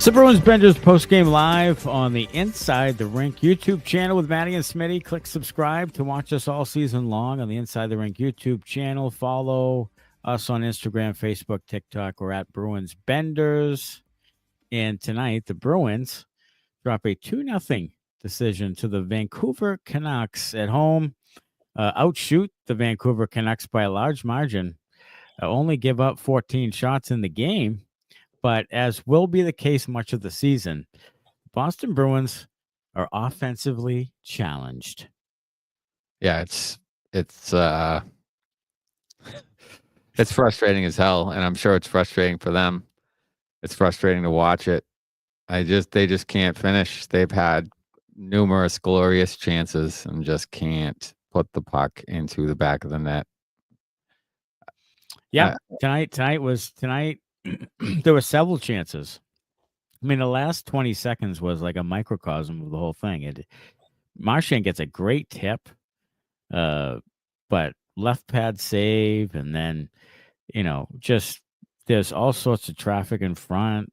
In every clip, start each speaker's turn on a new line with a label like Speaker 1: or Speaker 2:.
Speaker 1: It's the Bruins Benders post-game live on the Inside the Rink YouTube channel with Maddie and Smitty. Click subscribe to watch us all season long on the Inside the Rink YouTube channel. Follow us on Instagram, Facebook, TikTok. We're at Bruins Benders. And tonight, the Bruins drop a 2-0 decision to the Vancouver Canucks at home. Outshoot the Vancouver Canucks by a large margin. Only give up 14 shots in the game. But as will be the case much of the season, Boston Bruins are offensively challenged.
Speaker 2: Yeah, it's frustrating as hell, and I'm sure it's frustrating for them. It's frustrating to watch it. They just can't finish. They've had numerous glorious chances and just can't put the puck into the back of the net.
Speaker 1: Yeah, tonight there were several chances. I mean, the last 20 seconds was like a microcosm of the whole thing. Marchand gets a great tip, but left pad save, and then, just there's all sorts of traffic in front.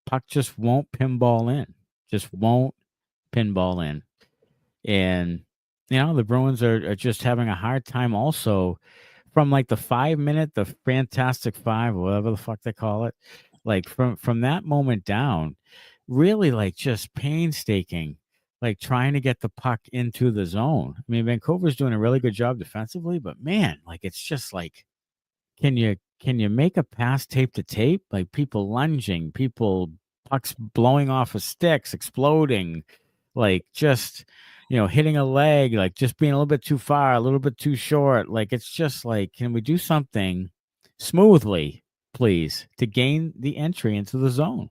Speaker 1: Puck just won't pinball in. And, the Bruins are just having a hard time also. From like the 5-minute, the Fantastic Five, or whatever the fuck they call it, like from that moment down, really like just painstaking, like trying to get the puck into the zone. I mean, Vancouver's doing a really good job defensively, but man, like it's just like, can you make a pass tape to tape? Like people lunging, pucks blowing off of sticks, exploding, like just. Hitting a leg, like just being a little bit too far, a little bit too short. Like, it's just like, can we do something smoothly, please, to gain the entry into the zone?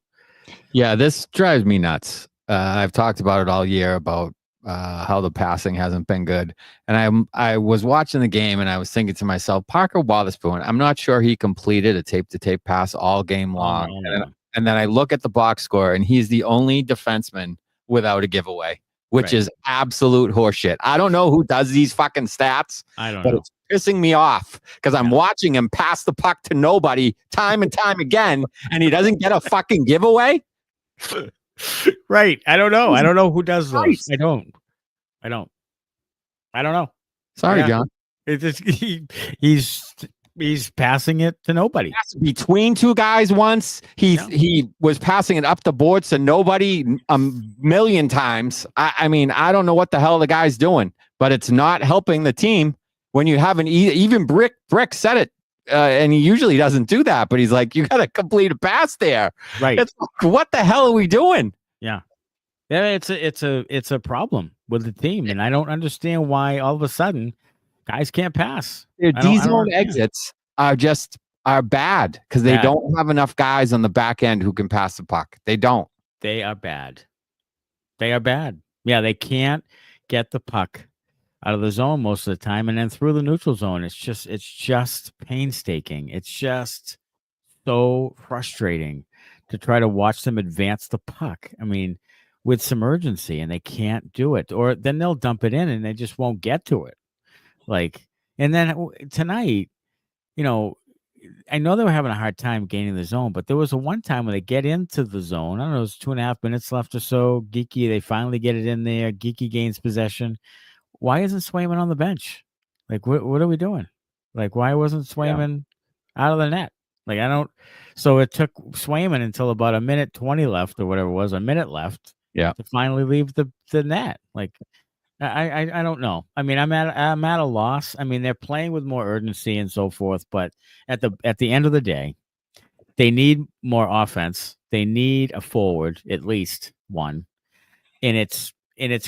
Speaker 2: Yeah, this drives me nuts. I've talked about it all year about how the passing hasn't been good. And I was watching the game and I was thinking to myself, Parker Wotherspoon, I'm not sure he completed a tape-to-tape pass all game long. And then I look at the box score and he's the only defenseman without a giveaway. Which is absolute horseshit. I don't know who does these fucking stats. But it's pissing me off because I'm watching him pass the puck to nobody time and time again, and he doesn't get a fucking giveaway.
Speaker 1: Right. I don't know. I don't know who does those. I don't know.
Speaker 2: Sorry, John.
Speaker 1: It's just he's passing it to nobody.
Speaker 2: Between two guys once. He was passing it up the boards to nobody a million times. I mean, I don't know what the hell the guy's doing, but it's not helping the team when you have even Brick said it, and he usually doesn't do that, but he's like, you got to complete a pass there.
Speaker 1: Right.
Speaker 2: It's like, what the hell are we doing?
Speaker 1: Yeah. Yeah, it's a problem with the team, and I don't understand why all of a sudden guys can't pass.
Speaker 2: Their D-zone exits are bad because they don't have enough guys on the back end who can pass the puck. They don't.
Speaker 1: They are bad. Yeah, they can't get the puck out of the zone most of the time, and then through the neutral zone. It's just painstaking. It's just so frustrating to try to watch them advance the puck. I mean, with some urgency, and they can't do it, or then they'll dump it in and they just won't get to it. Like, and then tonight, I know they were having a hard time gaining the zone, but there was one time when they get into the zone. I don't know, it was 2.5 minutes left or so. They finally get it in there. Geeky gains possession. Why isn't Swayman on the bench? Like, what are we doing? Like, why wasn't Swayman out of the net? Like, I don't. So it took Swayman until about 1:20 left or whatever it was, a minute left.
Speaker 2: Yeah. To
Speaker 1: finally leave the net. Like, I don't know. I mean, I'm at a loss. I mean, they're playing with more urgency and so forth, but at the end of the day, they need more offense. They need a forward, at least one, and it's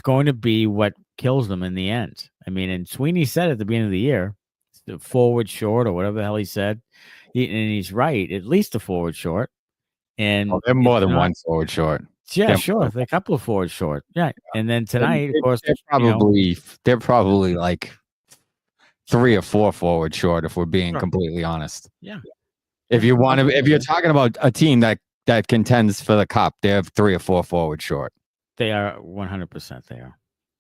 Speaker 1: going to be what kills them in the end. I mean, and Sweeney said at the beginning of the year, the forward short or whatever the hell he said, and he's right. At least a forward short, and
Speaker 2: they're more than one forward short.
Speaker 1: Yeah, sure. A couple of forwards short. Yeah. And then tonight, of course,
Speaker 2: they're probably like 3 or 4 forward short, if we're being completely honest.
Speaker 1: Yeah.
Speaker 2: If you're talking about a team that contends for the cup, they have 3 or 4 forward short.
Speaker 1: They are 100%.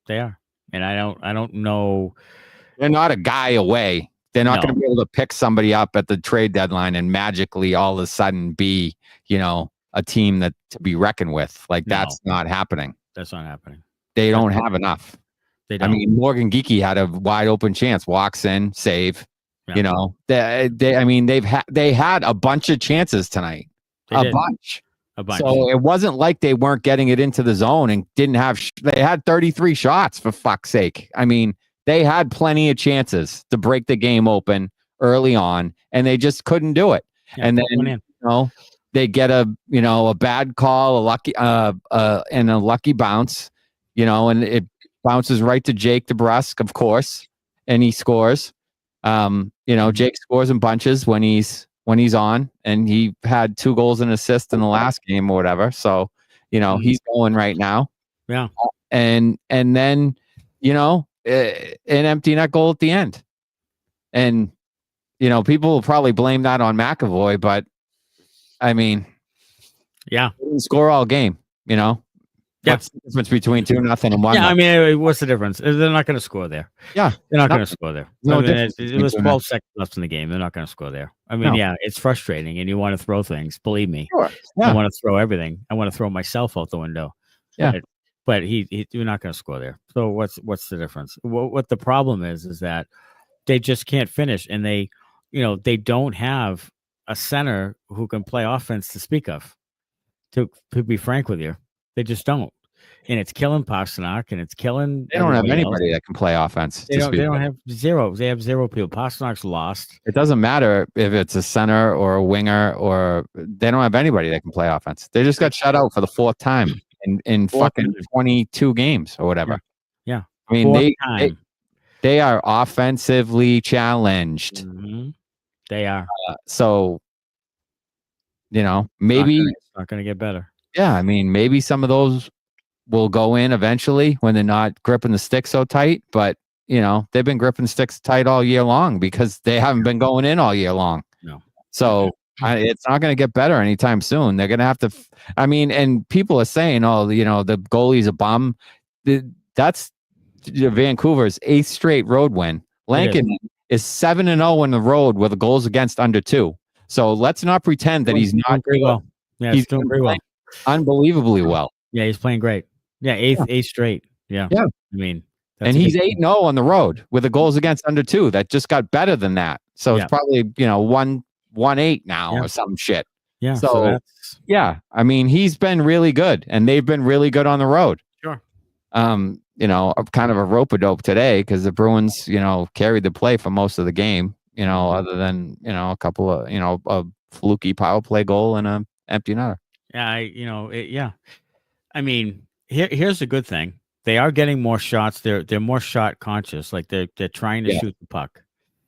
Speaker 1: They are. And I don't know.
Speaker 2: They're not a guy away. They're not going to be able to pick somebody up at the trade deadline and magically all of a sudden be, a team that to be reckoned with. Like
Speaker 1: No.
Speaker 2: that's not happening.
Speaker 1: That's not happening.
Speaker 2: They don't have enough.
Speaker 1: They don't.
Speaker 2: I mean, Morgan Geekie had a wide open chance, walks in, save.
Speaker 1: Yeah.
Speaker 2: You know, they had a bunch of chances tonight.
Speaker 1: They did.
Speaker 2: Bunch.
Speaker 1: A bunch.
Speaker 2: So it wasn't like they weren't getting it into the zone and didn't have. They had 33 shots for fuck's sake. I mean, they had plenty of chances to break the game open early on, and they just couldn't do it.
Speaker 1: Yeah,
Speaker 2: and then they get a bad call, and a lucky bounce, and it bounces right to Jake DeBrusk, of course, and he scores. Jake scores in bunches when he's on, and he had 2 goals and assist in the last game or whatever. So, he's going right now.
Speaker 1: Yeah.
Speaker 2: And then, an empty net goal at the end. And, people will probably blame that on McAvoy, but I mean,
Speaker 1: yeah,
Speaker 2: he didn't score all game,
Speaker 1: Yeah.
Speaker 2: What's the difference between 2-0 and 1-0?
Speaker 1: Yeah, I mean, what's the difference? They're not going to score there.
Speaker 2: Yeah.
Speaker 1: They're not going to score there.
Speaker 2: No
Speaker 1: it was 12 seconds left in the game. They're not going to score there. I mean, yeah, it's frustrating, and you want to throw things. Believe me.
Speaker 2: Sure. Yeah.
Speaker 1: I want to throw everything. I want to throw myself out the window.
Speaker 2: Yeah.
Speaker 1: But you're not going to score there. So what's the difference? What the problem is that they just can't finish, and they don't have a center who can play offense to speak of. To be frank with you, they just don't, and it's killing Pastrnak, and it's killing.
Speaker 2: They don't have anybody that can play offense.
Speaker 1: They don't have zero. They have 0 people. Pasternak's lost.
Speaker 2: It doesn't matter if it's a center or a winger, or they don't have anybody that can play offense. They just got shut out for the 4th time in fucking 22 games or whatever.
Speaker 1: Yeah.
Speaker 2: I mean, they are offensively challenged.
Speaker 1: Mm-hmm. They are.
Speaker 2: So, maybe
Speaker 1: it's not going to get better.
Speaker 2: Yeah, I mean, maybe some of those will go in eventually when they're not gripping the stick so tight. But they've been gripping sticks tight all year long because they haven't been going in all year long.
Speaker 1: No.
Speaker 2: So it's not going to get better anytime soon. They're going to have to. And people are saying, "Oh, the goalie's a bum." That's Vancouver's 8th straight road win. Lankin is 7-0 on the road with the goals against under 2. So let's not pretend that he's not
Speaker 1: very well. Yeah, he's doing very well.
Speaker 2: Unbelievably well.
Speaker 1: Yeah, he's playing great. Yeah, 8th straight. Yeah.
Speaker 2: Yeah.
Speaker 1: I mean,
Speaker 2: and he's 8-0 on the road with the goals against under 2. That just got better than that. So it's probably 1-8 now or some shit.
Speaker 1: Yeah.
Speaker 2: So yeah, I mean, he's been really good, and they've been really good on the road.
Speaker 1: Sure.
Speaker 2: Kind of a rope-a-dope today because the Bruins, carried the play for most of the game. Other than a couple of a fluky power play goal and a empty netter.
Speaker 1: Yeah, I mean, here's the good thing: they are getting more shots. They're more shot conscious. Like they're trying to shoot the puck.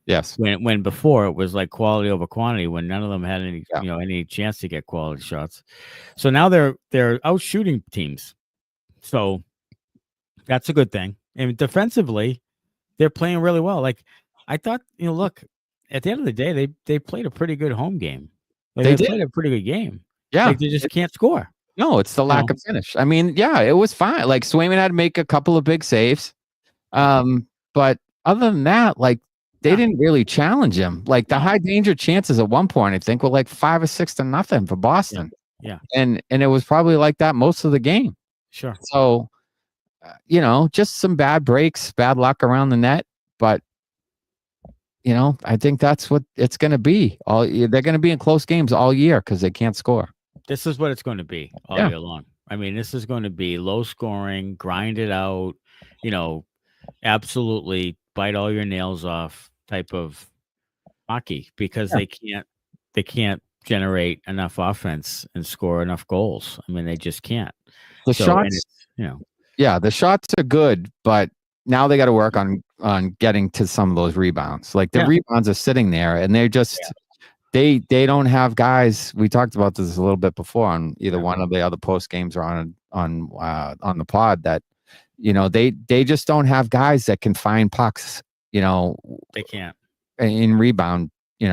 Speaker 2: Yes.
Speaker 1: When before it was like quality over quantity. When none of them had any any chance to get quality shots. So now they're out shooting teams. So that's a good thing. And defensively, they're playing really well. Like I thought, look, at the end of the day, they played a pretty good home game. Like, they played a pretty good game.
Speaker 2: Yeah.
Speaker 1: Like, they just can't score.
Speaker 2: No, it's the lack of finish. I mean, yeah, it was fine. Like Swayman had to make a couple of big saves. But other than that, like they didn't really challenge him. Like the high danger chances at one point, I think, were like 5 or 6-0 for Boston.
Speaker 1: Yeah.
Speaker 2: And it was probably like that most of the game.
Speaker 1: Sure.
Speaker 2: So, just some bad breaks, bad luck around the net. But, I think that's what it's going to be. They're going to be in close games all year because they can't score.
Speaker 1: This is what it's going to be all year long. I mean, this is going to be low scoring, grind it out, absolutely bite all your nails off type of hockey because they can't generate enough offense and score enough goals. I mean, they just can't.
Speaker 2: The shots, the shots are good, but now they got to work on getting to some of those rebounds. Like the rebounds are sitting there, and they're just they don't have guys. We talked about this a little bit before on either one of the other post games or on the pod that they just don't have guys that can find pucks.
Speaker 1: They can't
Speaker 2: in rebound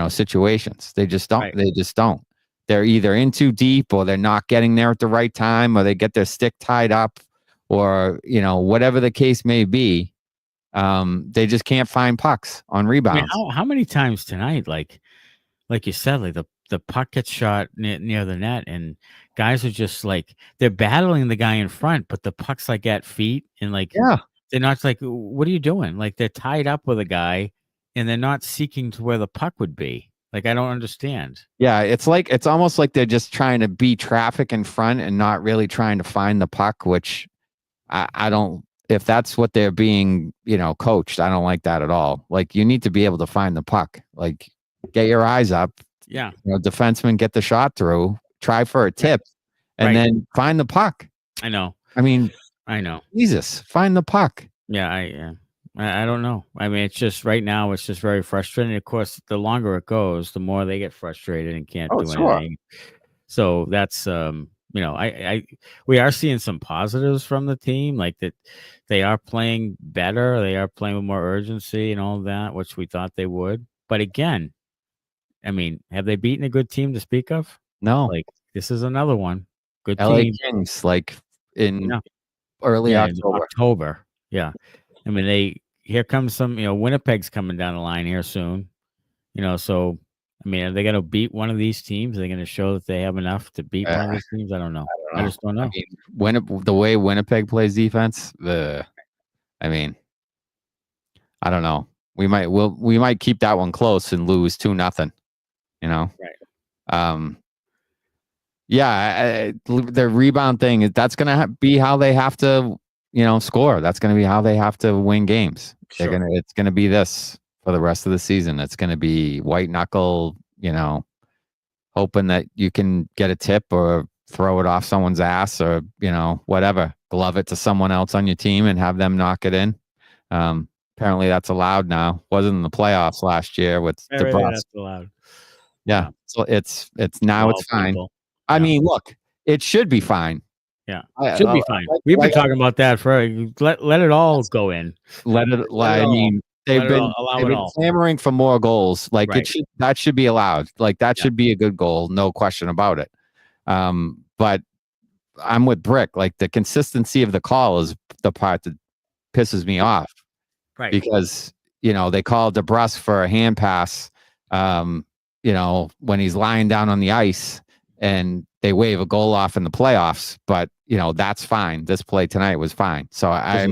Speaker 2: situations. They just don't. Right. They just don't. They're either in too deep, or they're not getting there at the right time, or they get their stick tied up, or whatever the case may be. They just can't find pucks on rebounds.
Speaker 1: I mean, how many times tonight, like you said, like the puck gets shot near the net, and guys are just like they're battling the guy in front, but the puck's like at feet, and like they're not like, what are you doing? Like they're tied up with a guy, and they're not seeking to where the puck would be. Like I don't understand.
Speaker 2: Yeah, it's almost like they're just trying to beat traffic in front and not really trying to find the puck, which I don't. If that's what they're being, coached, I don't like that at all. Like you need to be able to find the puck. Like get your eyes up.
Speaker 1: Yeah.
Speaker 2: Defenseman get the shot through, try for a tip, and then find the puck.
Speaker 1: I know.
Speaker 2: I mean,
Speaker 1: I know.
Speaker 2: Jesus, find the puck.
Speaker 1: Yeah, I don't know. I mean, it's just right now it's just very frustrating. Of course, the longer it goes, the more they get frustrated and can't do anything. So that's we are seeing some positives from the team, like that they are playing better, they are playing with more urgency and all of that, which we thought they would. But again, I mean, have they beaten a good team to speak of?
Speaker 2: No.
Speaker 1: Like this is another one. Good
Speaker 2: LA
Speaker 1: team.
Speaker 2: Kings, like in early
Speaker 1: October. Yeah. I mean, here comes some, Winnipeg's coming down the line here soon. So I mean, are they going to beat one of these teams? Are they going to show that they have enough to beat one of these teams? I don't know. I just don't know.
Speaker 2: I mean, the way Winnipeg plays defense, I don't know. We might keep that one close and lose 2-0.
Speaker 1: Right.
Speaker 2: The rebound thing that's going to be how they have to, score. That's going to be how they have to win games.
Speaker 1: Sure.
Speaker 2: It's going to be this for the rest of the season. It's going to be white knuckle, hoping that you can get a tip or throw it off someone's ass or, whatever, glove it to someone else on your team and have them knock it in. Apparently that's allowed now. Wasn't in the playoffs last year with DeBrusque.
Speaker 1: That's allowed.
Speaker 2: Yeah. So it's now it's fine.
Speaker 1: People.
Speaker 2: I mean, look, it should be fine.
Speaker 1: Yeah, it should be fine. We've been talking about that for let it all go in.
Speaker 2: They've been clamoring for more goals. Like that should be allowed. Like that should be a good goal, no question about it. But I'm with Brick. Like the consistency of the call is the part that pisses me off.
Speaker 1: Right.
Speaker 2: Because they call DeBrusque for a hand pass. When he's lying down on the ice. And they wave a goal off in the playoffs, but that's fine. This play tonight was fine. So I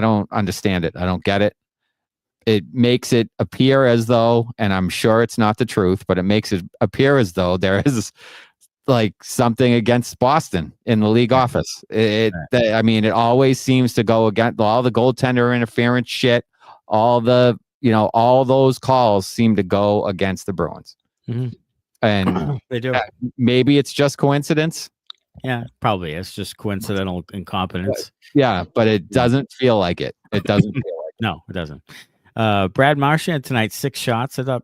Speaker 2: don't understand it. I don't get it. It makes it appear as though, and I'm sure it's not the truth, but it makes it appear as though there is like something against Boston in the league office. It always seems to go against all the goaltender interference shit. All those calls seem to go against the Bruins.
Speaker 1: Mm-hmm.
Speaker 2: And
Speaker 1: they do.
Speaker 2: Maybe it's just coincidence.
Speaker 1: Yeah, probably. It's just coincidental incompetence.
Speaker 2: Yeah, but it doesn't feel like it. It doesn't feel like it.
Speaker 1: No, it doesn't. Brad Marchand tonight, 6 shots. I thought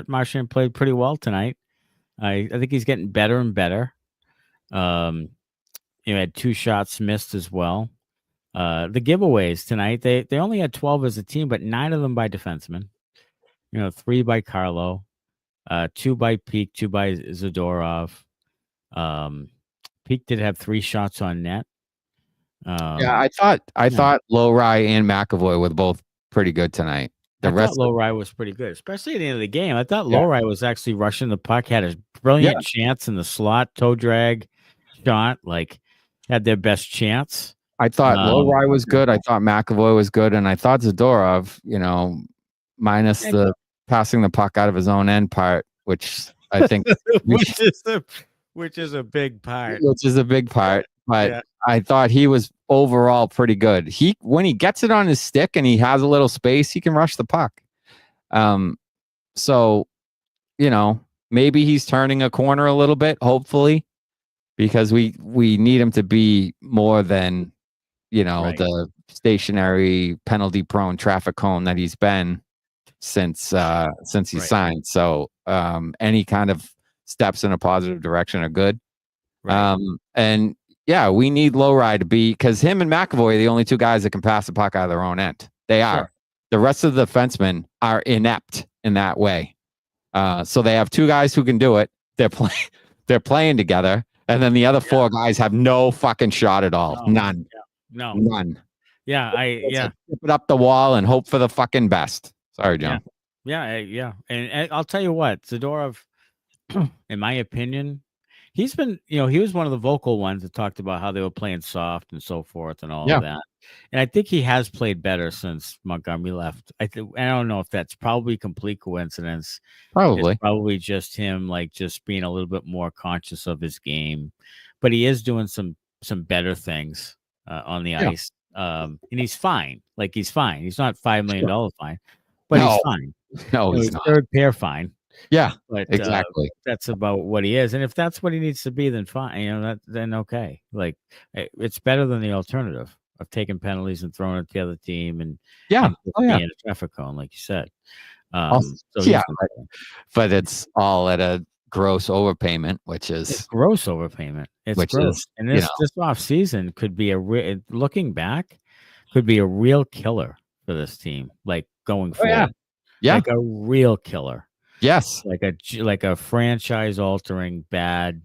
Speaker 1: Marchand played pretty well tonight. I think he's getting better and better. Had 2 shots missed as well. The giveaways tonight, they only had 12 as a team, but 9 of them by defensemen. 3 by Carlo. 2 by Peak, 2 by Zadorov. Peak did have 3 shots on net.
Speaker 2: I thought Lowry and McAvoy were both pretty good tonight.
Speaker 1: I thought Lowry was pretty good, especially at the end of the game. I thought Lowry was actually rushing the puck, had a brilliant chance in the slot, toe drag shot, like had their best chance.
Speaker 2: I thought Lowry was good. I thought McAvoy was good, and I thought Zadorov, minus the passing the puck out of his own end part, which I think
Speaker 1: which is a big part.
Speaker 2: But I thought he was overall pretty good. When he gets it on his stick and he has a little space, he can rush the puck. So maybe he's turning a corner a little bit, hopefully, because we need him to be more than the stationary penalty prone traffic cone that he's been since he signed. So any kind of steps in a positive direction are good. And we need Lowry to be, because him and McAvoy are the only 2 guys that can pass the puck out of their own end. They are. Sure. The rest of the defensemen are inept in that way. So they have 2 guys who can do it. They're playing together, and then the other 4 guys have no fucking shot at all. None.
Speaker 1: No.
Speaker 2: None.
Speaker 1: Yeah,
Speaker 2: Tip it up the wall and hope for the fucking best. Sorry, John.
Speaker 1: Yeah. And I'll tell you what, Zadorov, in my opinion, he's been, he was one of the vocal ones that talked about how they were playing soft and so forth and all
Speaker 2: Yeah.
Speaker 1: of that. And I think he has played better since Montgomery left. I don't know if that's probably complete coincidence.
Speaker 2: Probably.
Speaker 1: It's probably just him, like, just being a little bit more conscious of his game, but he is doing some better things on the ice. And he's fine. Like, he's fine. He's not $5 million fine, but he's fine.
Speaker 2: No, he's not.
Speaker 1: Third pair fine.
Speaker 2: Yeah,
Speaker 1: But
Speaker 2: exactly.
Speaker 1: that's about what he is. And if that's what he needs to be, then fine. Then okay. Like, it's better than the alternative of taking penalties and throwing it to the other team and
Speaker 2: Yeah.
Speaker 1: being a traffic cone, like you said.
Speaker 2: But it's all at a gross overpayment, which is
Speaker 1: it's gross overpayment. It's gross. And this off season could be looking back, could be a real killer for this team. Like, going forward, like a real killer.
Speaker 2: Yes,
Speaker 1: like a franchise altering bad.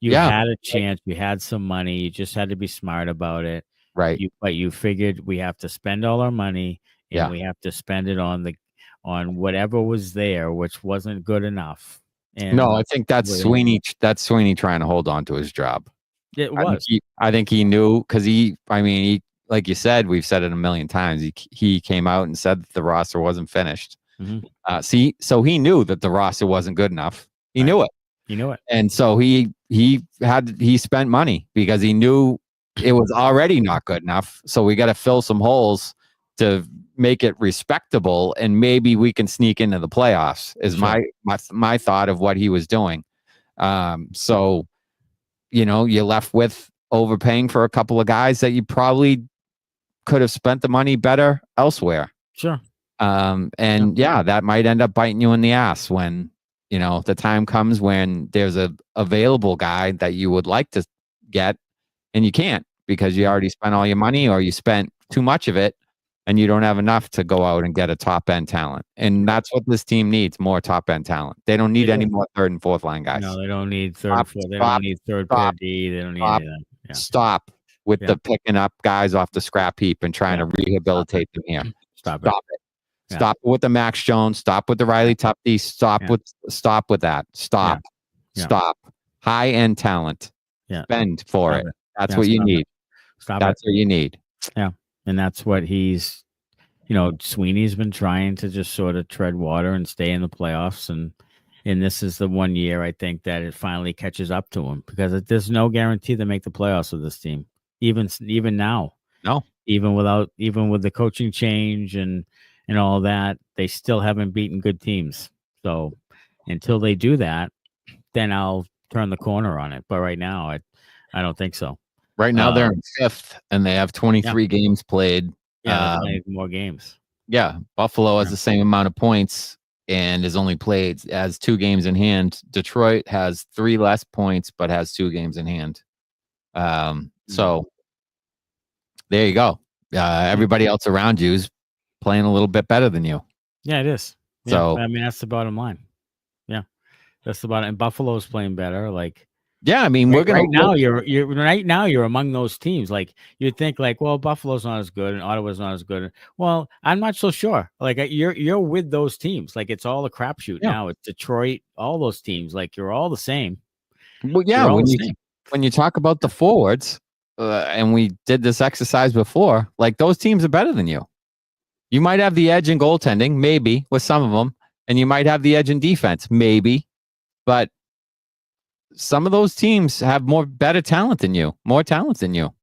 Speaker 1: You had a chance. You had some money. You just had to be smart about it.
Speaker 2: Right.
Speaker 1: But you figured we have to spend all our money, and we have to spend it on whatever was there, which wasn't good enough. And
Speaker 2: no, I think that's Sweeney. That's Sweeney trying to hold on to his job.
Speaker 1: It was.
Speaker 2: I think he knew, because he, like you said, we've said it a million times. He came out and said that the roster wasn't finished.
Speaker 1: Mm-hmm.
Speaker 2: So he knew that the roster wasn't good enough. He knew it. And so he spent money because he knew it was already not good enough. So we got to fill some holes to make it respectable, and maybe we can sneak into the playoffs is my thought of what he was doing. So, you're left with overpaying for a couple of guys that you probably could have spent the money better elsewhere.
Speaker 1: Sure.
Speaker 2: That might end up biting you in the ass when, the time comes when there's a available guy that you would like to get and you can't because you already spent all your money, or you spent too much of it and you don't have enough to go out and get a top end talent. And that's what this team needs, more top end talent. They don't need any more third and fourth line guys.
Speaker 1: No, they don't need third and fourth. They don't need third pair D. They don't need any of that. Yeah.
Speaker 2: Stop with the picking up guys off the scrap heap and trying to rehabilitate them here. Stop it. Yeah. Stop with the Max Jones. Stop with the Riley Tufte. Stop with that. Stop. High end talent.
Speaker 1: Yeah.
Speaker 2: Spend for it. That's what you need. That's what you need.
Speaker 1: Yeah. And that's what he's, Sweeney's been trying to just sort of tread water and stay in the playoffs. And this is the one year, I think, that it finally catches up to him, because there's no guarantee they make the playoffs with this team. Even now.
Speaker 2: No.
Speaker 1: Even with the coaching change and all that, they still haven't beaten good teams. So until they do that, then I'll turn the corner on it. But right now, I don't think so.
Speaker 2: Right now, they're in fifth, and they have 23 games played.
Speaker 1: Yeah, more games.
Speaker 2: Yeah, Buffalo has the same amount of points and has only played as 2 games in hand. Detroit has 3 less points, but has 2 games in hand. So there you go. Everybody else around you is playing a little bit better than you.
Speaker 1: Yeah, it is. Yeah, so that's the bottom line. Yeah, that's the bottom. And Buffalo's playing better. Like,
Speaker 2: yeah, we're gonna
Speaker 1: right now you're among those teams. Like, you'd think, like, well, Buffalo's not as good and Ottawa's not as good. Well, I'm not so sure. Like, you're with those teams. Like, it's all a crapshoot now. It's Detroit, all those teams. Like, you're all the same.
Speaker 2: Well, yeah, when you talk about the forwards, and we did this exercise before, like, those teams are better than you. You might have the edge in goaltending, maybe, with some of them, and you might have the edge in defense, maybe, but some of those teams have better talent than you, more talent than you.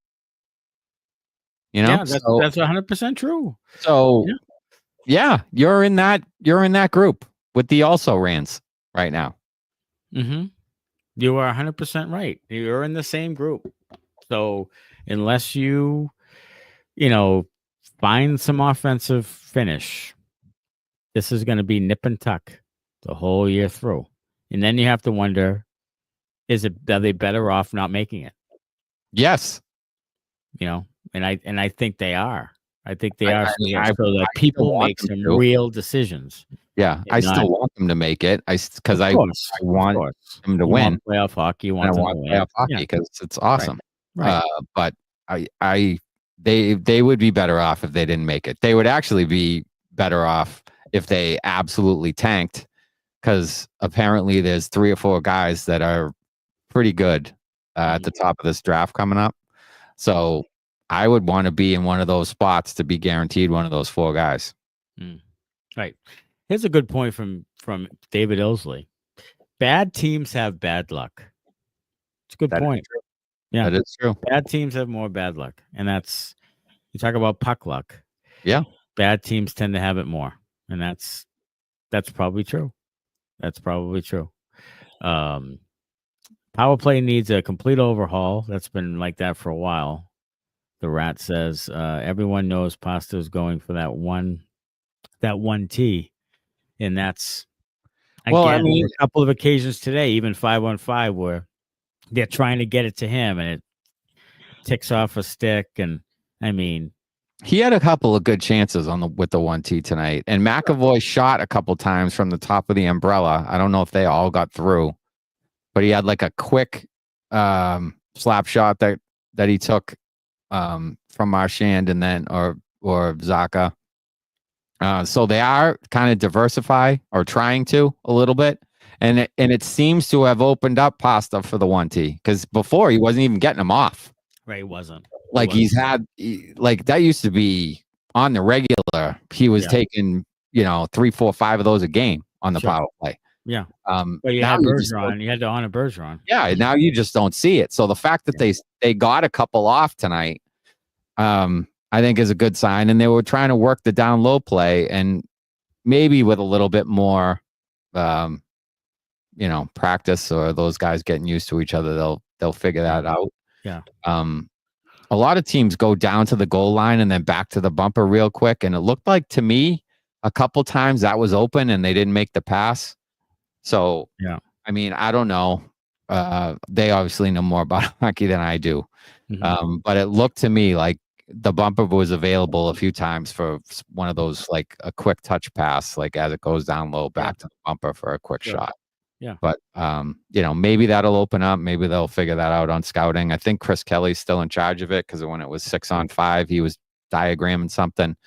Speaker 1: Yeah, that's 100% true.
Speaker 2: So, you're in that group with the also rans right now.
Speaker 1: Mm-hmm. You are 100% right. You're in the same group. So unless you find some offensive finish, this is going to be nip and tuck the whole year through. And then you have to wonder, are they better off not making it?
Speaker 2: Yes.
Speaker 1: And I think they are. I think they are, so that people make some real decisions.
Speaker 2: Yeah, I still want them to make it. Because I want them to win.
Speaker 1: Playoff hockey.
Speaker 2: I want playoff hockey because it's awesome. Right. But they would be better off if they didn't make it. They would actually be better off if they absolutely tanked because apparently there's 3 or 4 guys that are pretty good at the top of this draft coming up. So I would want to be in one of those spots to be guaranteed one of those 4 guys.
Speaker 1: Right. Here's a good point from David Ilsley. Bad teams have bad luck. It's a good point. Yeah,
Speaker 2: that is true.
Speaker 1: Bad teams have more bad luck, and that's, you talk about puck luck.
Speaker 2: Yeah,
Speaker 1: bad teams tend to have it more, and that's probably true. That's probably true. Power play needs a complete overhaul. That's been like that for a while. The Rat says everyone knows Pasta is going for that one tee, and that's again a couple of occasions today, even 5-on-5, where they're trying to get it to him, and it ticks off a stick. And I mean,
Speaker 2: he had a couple of good chances with the 1-tee tonight, and McAvoy shot a couple times from the top of the umbrella. I don't know if they all got through, but he had like a quick slap shot that he took from Marchand and then or Zacha. So they are kind of diversify or trying to a little bit. And it seems to have opened up Pasta for the 1-tee, because before he wasn't even getting them off.
Speaker 1: Right, he wasn't.
Speaker 2: Like that used to be on the regular. He was taking 3, 4, 5 of those a game on the power play.
Speaker 1: Yeah. But you had Bergeron. You had to honor Bergeron.
Speaker 2: Yeah. Now you just don't see it. So the fact that they got a couple off tonight, I think is a good sign. And they were trying to work the down low play, and maybe with a little bit more, practice, or those guys getting used to each other, they'll figure that out.
Speaker 1: Yeah.
Speaker 2: A lot of teams go down to the goal line and then back to the bumper real quick. And it looked like to me a couple times that was open and they didn't make the pass. So,
Speaker 1: yeah,
Speaker 2: I mean, I don't know. They obviously know more about hockey than I do.
Speaker 1: Mm-hmm.
Speaker 2: But it looked to me like the bumper was available a few times for one of those, like a quick touch pass, like as it goes down low back to the bumper for a quick shot.
Speaker 1: Yeah.
Speaker 2: But, maybe that'll open up. Maybe they'll figure that out on scouting. I think Chris Kelly's still in charge of it, because when it was 6-on-5, he was diagramming something.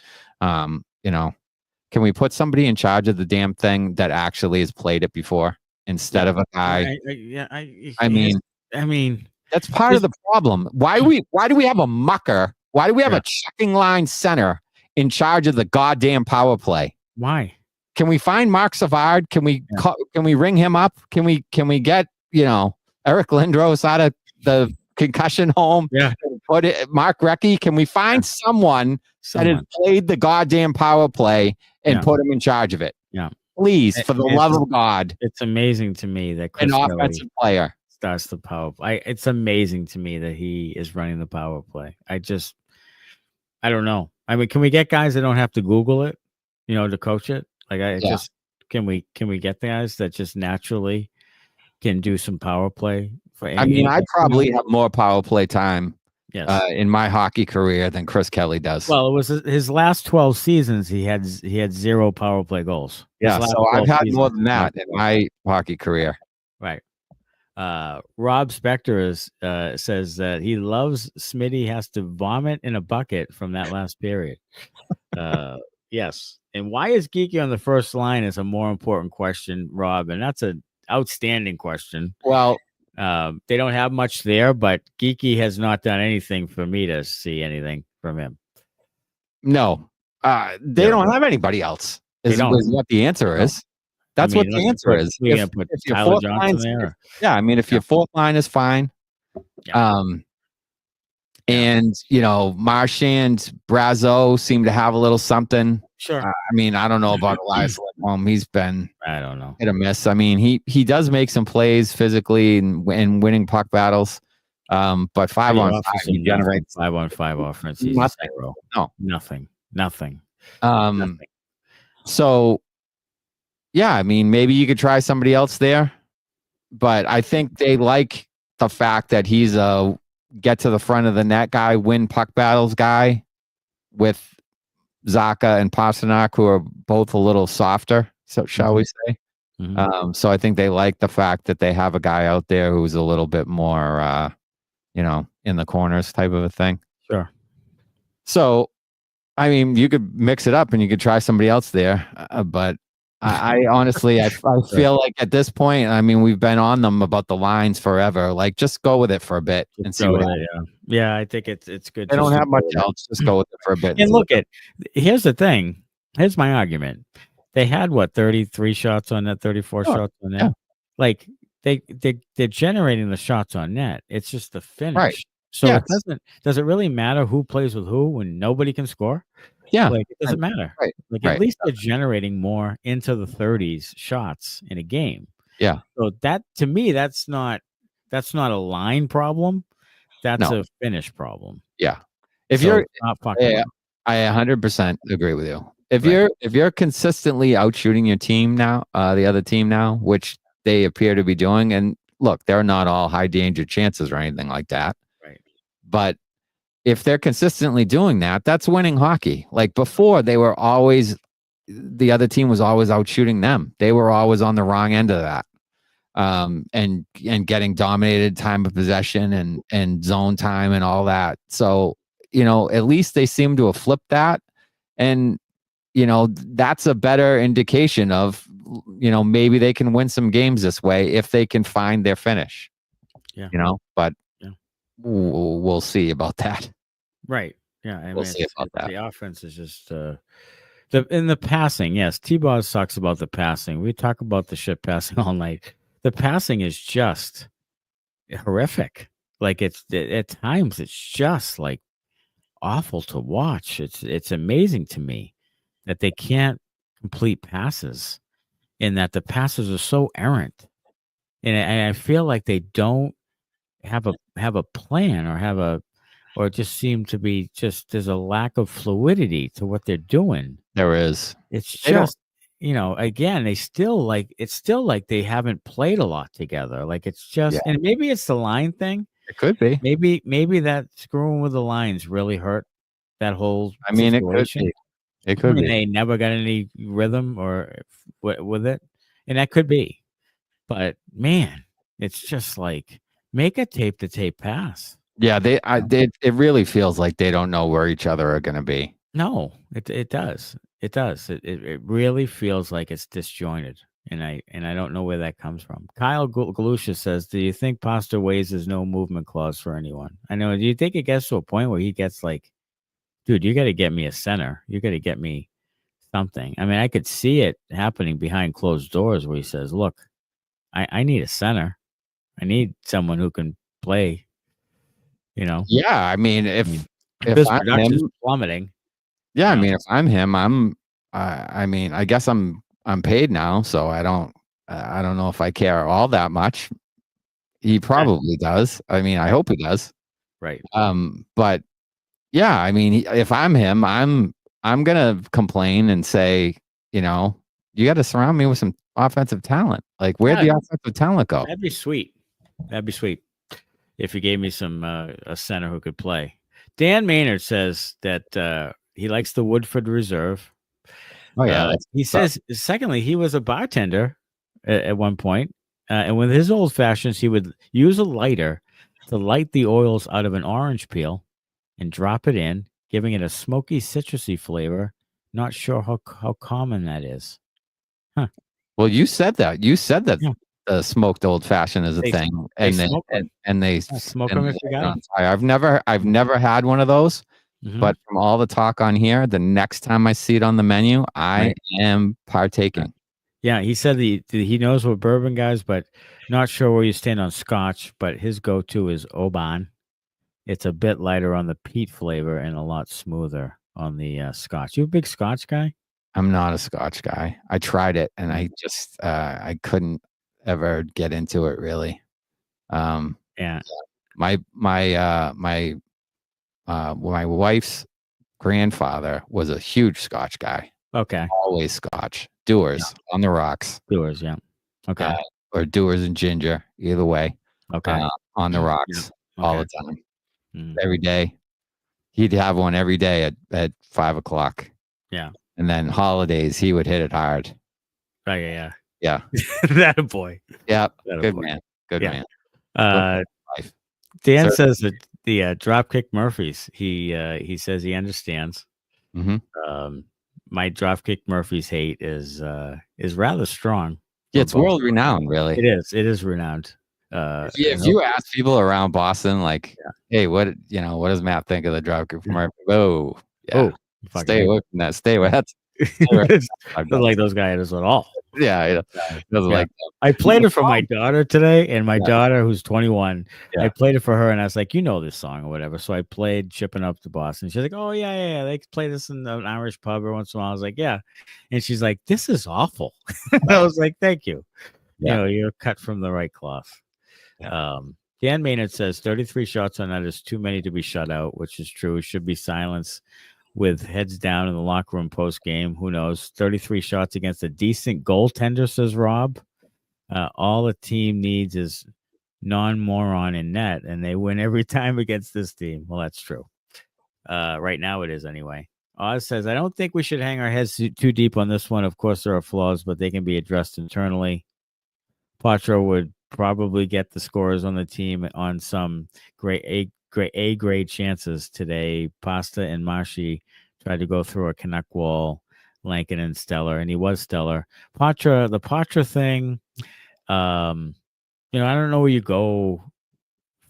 Speaker 2: Can we put somebody in charge of the damn thing that actually has played it before instead of a guy? I mean, that's part of the problem. Why do we have a mucker? Why do we have a checking line center in charge of the goddamn power play?
Speaker 1: Why?
Speaker 2: Can we find Mark Savard? Can we ring him up? Can we get Eric Lindros out of the concussion home?
Speaker 1: Yeah.
Speaker 2: Put it Mark Recchi. Can we find someone that has played the goddamn power play and put him in charge of it?
Speaker 1: Yeah.
Speaker 2: Please, for the love of God.
Speaker 1: It's amazing to me that Chris
Speaker 2: an offensive player
Speaker 1: starts the power play. It's amazing to me that he is running the power play. I don't know. I mean, can we get guys that don't have to Google it, to coach it? Like, can we get the guys that just naturally can do some power play?
Speaker 2: I probably have more power play time in my hockey career than Chris Kelly does.
Speaker 1: Well, it was his last 12 seasons. He had 0 power play goals.
Speaker 2: Yeah, so I've had more than that in my hockey career.
Speaker 1: Right. Rob Spector says that he loves Smitty has to vomit in a bucket from that last period. Yes. And why is Geeky on the first line is a more important question, Rob. And that's an outstanding question.
Speaker 2: Well,
Speaker 1: they don't have much there, but Geeky has not done anything for me to see anything from him.
Speaker 2: No, they don't have anybody else. Is what the answer is. That's what the answer is.
Speaker 1: If your fourth line there.
Speaker 2: If your fourth line is fine.
Speaker 1: Yeah.
Speaker 2: And Marchand, Brazo seem to have a little something.
Speaker 1: Sure.
Speaker 2: I don't know about Elias Lindholm. He's been
Speaker 1: I don't know.
Speaker 2: hit or miss. I mean, he does make some plays physically and winning puck battles. But 5-on-5, he generates
Speaker 1: 5-on-5 offense. He's
Speaker 2: nothing.
Speaker 1: Zero.
Speaker 2: No,
Speaker 1: nothing.
Speaker 2: Nothing. So, yeah, maybe you could try somebody else there, but I think they like the fact that he's a get to the front of the net guy, win puck battles guy, with Zacha and Pastrnak, who are both a little softer, so shall we say.
Speaker 1: Mm-hmm.
Speaker 2: So I think they like the fact that they have a guy out there who's a little bit more, in the corners type of a thing.
Speaker 1: Sure.
Speaker 2: So, you could mix it up and you could try somebody else there, but I honestly, I feel like at this point, I mean, we've been on them about the lines forever. Like, just go with it for a bit and see what happens.
Speaker 1: Yeah, I think it's good.
Speaker 2: They don't have much else. Just go with it for a bit.
Speaker 1: And look here's the thing. Here's my argument. They had 33 shots on net, 34 shots on net.
Speaker 2: Yeah.
Speaker 1: Like they're generating the shots on net. It's just the finish.
Speaker 2: Right.
Speaker 1: So it does it really matter who plays with who when nobody can score?
Speaker 2: Yeah.
Speaker 1: Like it doesn't matter.
Speaker 2: Right.
Speaker 1: Like at least they're generating more into the 30s shots in a game.
Speaker 2: Yeah.
Speaker 1: So that to me, that's not a line problem. That's a finish problem.
Speaker 2: Yeah. If you're
Speaker 1: not fucking
Speaker 2: I 100% agree with you. If you're consistently outshooting your team now, the other team now, which they appear to be doing, and look, they're not all high danger chances or anything like that.
Speaker 1: Right.
Speaker 2: But if they're consistently doing that, that's winning hockey. Like before, the other team was always outshooting them. They were always on the wrong end of that. And getting dominated time of possession and zone time and all that. So, at least they seem to have flipped that. And, that's a better indication of, maybe they can win some games this way if they can find their finish.
Speaker 1: Yeah.
Speaker 2: But we'll see about that.
Speaker 1: Right. Yeah.
Speaker 2: We'll see about that.
Speaker 1: The offense is just in the passing. Yes. T-Boz talks about the passing. We talk about the shit passing all night. The passing is just horrific. Like at times it's just like awful to watch. It's amazing to me that they can't complete passes and that the passes are so errant. And I feel like they don't have a plan or just seem to be there's a lack of fluidity to what they're doing.
Speaker 2: There is.
Speaker 1: It's just again, it's still like they haven't played a lot together. Like it's just, and maybe it's the line thing.
Speaker 2: It could be.
Speaker 1: Maybe that screwing with the lines really hurt that whole situation.
Speaker 2: It could be.
Speaker 1: They never got any rhythm or with it, and that could be. But man, it's just like make a tape to tape pass.
Speaker 2: Yeah, it really feels like they don't know where each other are going to be.
Speaker 1: No, it does. It does. It really feels like it's disjointed, and I don't know where that comes from. Kyle Galusha says, "Do you think Pasta waives his no movement clause for anyone?" I know. Do you think it gets to a point where he gets like, "Dude, you got to get me a center. You got to get me something." I mean, I could see it happening behind closed doors where he says, "Look, I need a center. I need someone who can play."
Speaker 2: Yeah, I mean, if
Speaker 1: this production's plummeting.
Speaker 2: Yeah, I mean, if I'm him, I mean, I guess I'm paid now, so I don't know if I care all that much. He probably does. I mean, I hope he does.
Speaker 1: Right.
Speaker 2: But yeah, I mean, if I'm him, I'm gonna complain and say, you got to surround me with some offensive talent. Like, where'd the offensive talent go?
Speaker 1: That'd be sweet. If you gave me some a center who could play. Dan Maynard says that he likes the Woodford Reserve.
Speaker 2: Oh yeah.
Speaker 1: He says, secondly, he was a bartender at one point, and with his old fashions, he would use a lighter to light the oils out of an orange peel and drop it in, giving it a smoky, citrusy flavor. Not sure how common that is. Huh.
Speaker 2: Well, you said that. Smoked old fashioned is a thing, and they
Speaker 1: smoke them if you got them.
Speaker 2: I've never had one of those, but from all the talk on here, the next time I see it on the menu, I am partaking.
Speaker 1: Yeah, he said he knows what bourbon guys, but not sure where you stand on Scotch. But his go-to is Oban. It's a bit lighter on the peat flavor and a lot smoother on the Scotch. You a big Scotch guy?
Speaker 2: I'm not a Scotch guy. I tried it, and I just I couldn't ever get into it really.
Speaker 1: Yeah.
Speaker 2: My wife's grandfather was a huge Scotch guy.
Speaker 1: Okay.
Speaker 2: Always Scotch. Dewar's on the rocks.
Speaker 1: Dewar's, yeah. Okay.
Speaker 2: Or Dewar's and ginger, either way.
Speaker 1: Okay.
Speaker 2: On the rocks all the time. Every day. He'd have one every day at 5 o'clock.
Speaker 1: Yeah.
Speaker 2: And then holidays, he would hit it hard.
Speaker 1: Right,
Speaker 2: yeah.
Speaker 1: That a boy.
Speaker 2: Yeah. Good man.
Speaker 1: Dan says that the Dropkick Murphys, he says he understands. my Dropkick Murphys hate is rather strong.
Speaker 2: Yeah, it's world renowned, really.
Speaker 1: It is. It is renowned.
Speaker 2: If you ask people around Boston, like, hey, what does Matt think of the Dropkick Murphys? Oh, yeah. Stay away from that. Stay away.
Speaker 1: Doesn't like those guys at all.
Speaker 2: Yeah, doesn't like them.
Speaker 1: I played it for my daughter today, and my daughter, who's 21, I played it for her, and I was like, you know this song or whatever. So I played Shipping Up to Boston. She's like, oh, yeah. They play this in an Irish pub every once in a while. I was like, yeah. And she's like, this is awful. I was like, thank you. You know, you're cut from the right cloth. Dan Maynard says 33 shots on net is too many to be shut out, which is true. It should be silence with heads down in the locker room post game. Who knows? 33 shots against a decent goaltender, says Rob. All the team needs is non-moron in net, and they win every time against this team. Well, that's true. Right now it is anyway. Oz says, I don't think we should hang our heads too deep on this one. Of course, there are flaws, but they can be addressed internally. Poitras would probably get the scores on the team on some great A grade chances today. Pasta and Mashi tried to go through a Canuck wall. Lankinen stellar, and he was stellar. The Poitras thing, I don't know where you go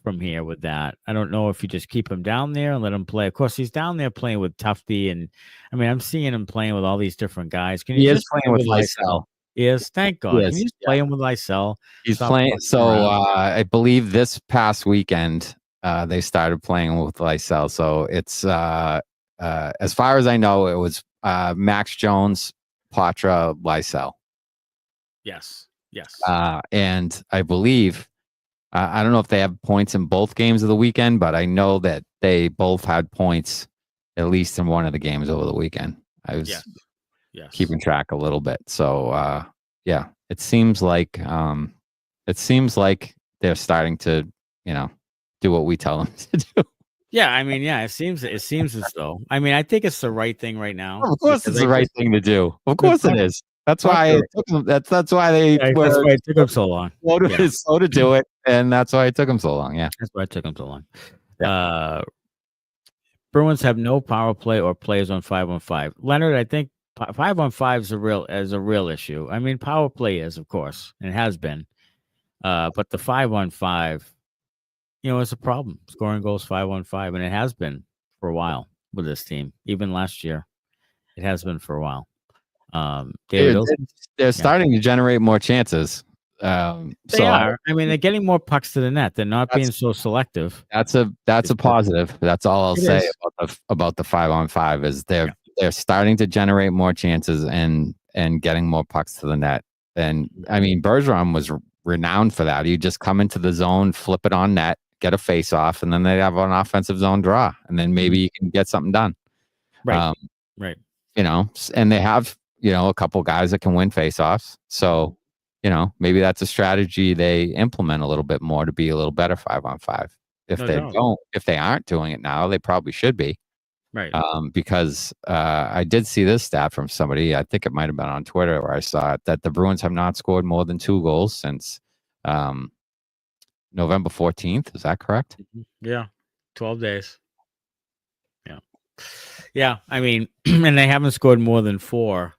Speaker 1: from here with that. I don't know if you just keep him down there and let him play. Of course, he's down there playing with Tufty, and I mean, I'm seeing him playing with all these different guys.
Speaker 2: He is playing with Lysell.
Speaker 1: Yes, thank God. Can you just play him with Lysell?
Speaker 2: He's playing. So I believe this past weekend they started playing with Lysell. So it's as far as I know, it was Max Jones, Poitras, Lysell.
Speaker 1: Yes.
Speaker 2: And I believe I don't know if they have points in both games of the weekend, but I know that they both had points at least in one of the games over the weekend. I was keeping track a little bit. So it seems like they're starting to, do what we tell them to do.
Speaker 1: Yeah, I mean, it seems as though. I mean, I think it's the right thing right now.
Speaker 2: Of course, it's the right thing to do. Of course, it is. That's why it took them. That's why it took them so long. So to do it, and that's why it took them so long. Yeah,
Speaker 1: that's why it took them so long. Yeah. Bruins have no power play or plays on 5-on-5. Leonard, I think 5-on-5 is a real issue. I mean, power play is, of course, and it has been, but the 5-on-5, it's a problem. Scoring goals 5-on-5, and it has been for a while with this team. Even last year, it has been for a while.
Speaker 2: They're starting to generate more chances.
Speaker 1: They are. I mean, they're getting more pucks to the net. They're not being so selective.
Speaker 2: That's a positive. That's all I'll say about the 5-on-5 is they're starting to generate more chances and getting more pucks to the net. And I mean, Bergeron was renowned for that. You just come into the zone, flip it on net, get a face off, and then they have an offensive zone draw, and then maybe you can get something done.
Speaker 1: Right.
Speaker 2: And they have a couple guys that can win face-offs. So, maybe that's a strategy they implement a little bit more to be a little better 5-on-5. If they aren't doing it now, they probably should be.
Speaker 1: Right.
Speaker 2: Because I did see this stat from somebody, I think it might have been on Twitter where I saw it, that the Bruins have not scored more than 2 goals since November 14th. Is that correct?
Speaker 1: Yeah. 12 days. Yeah. Yeah. I mean, and they haven't scored more than 4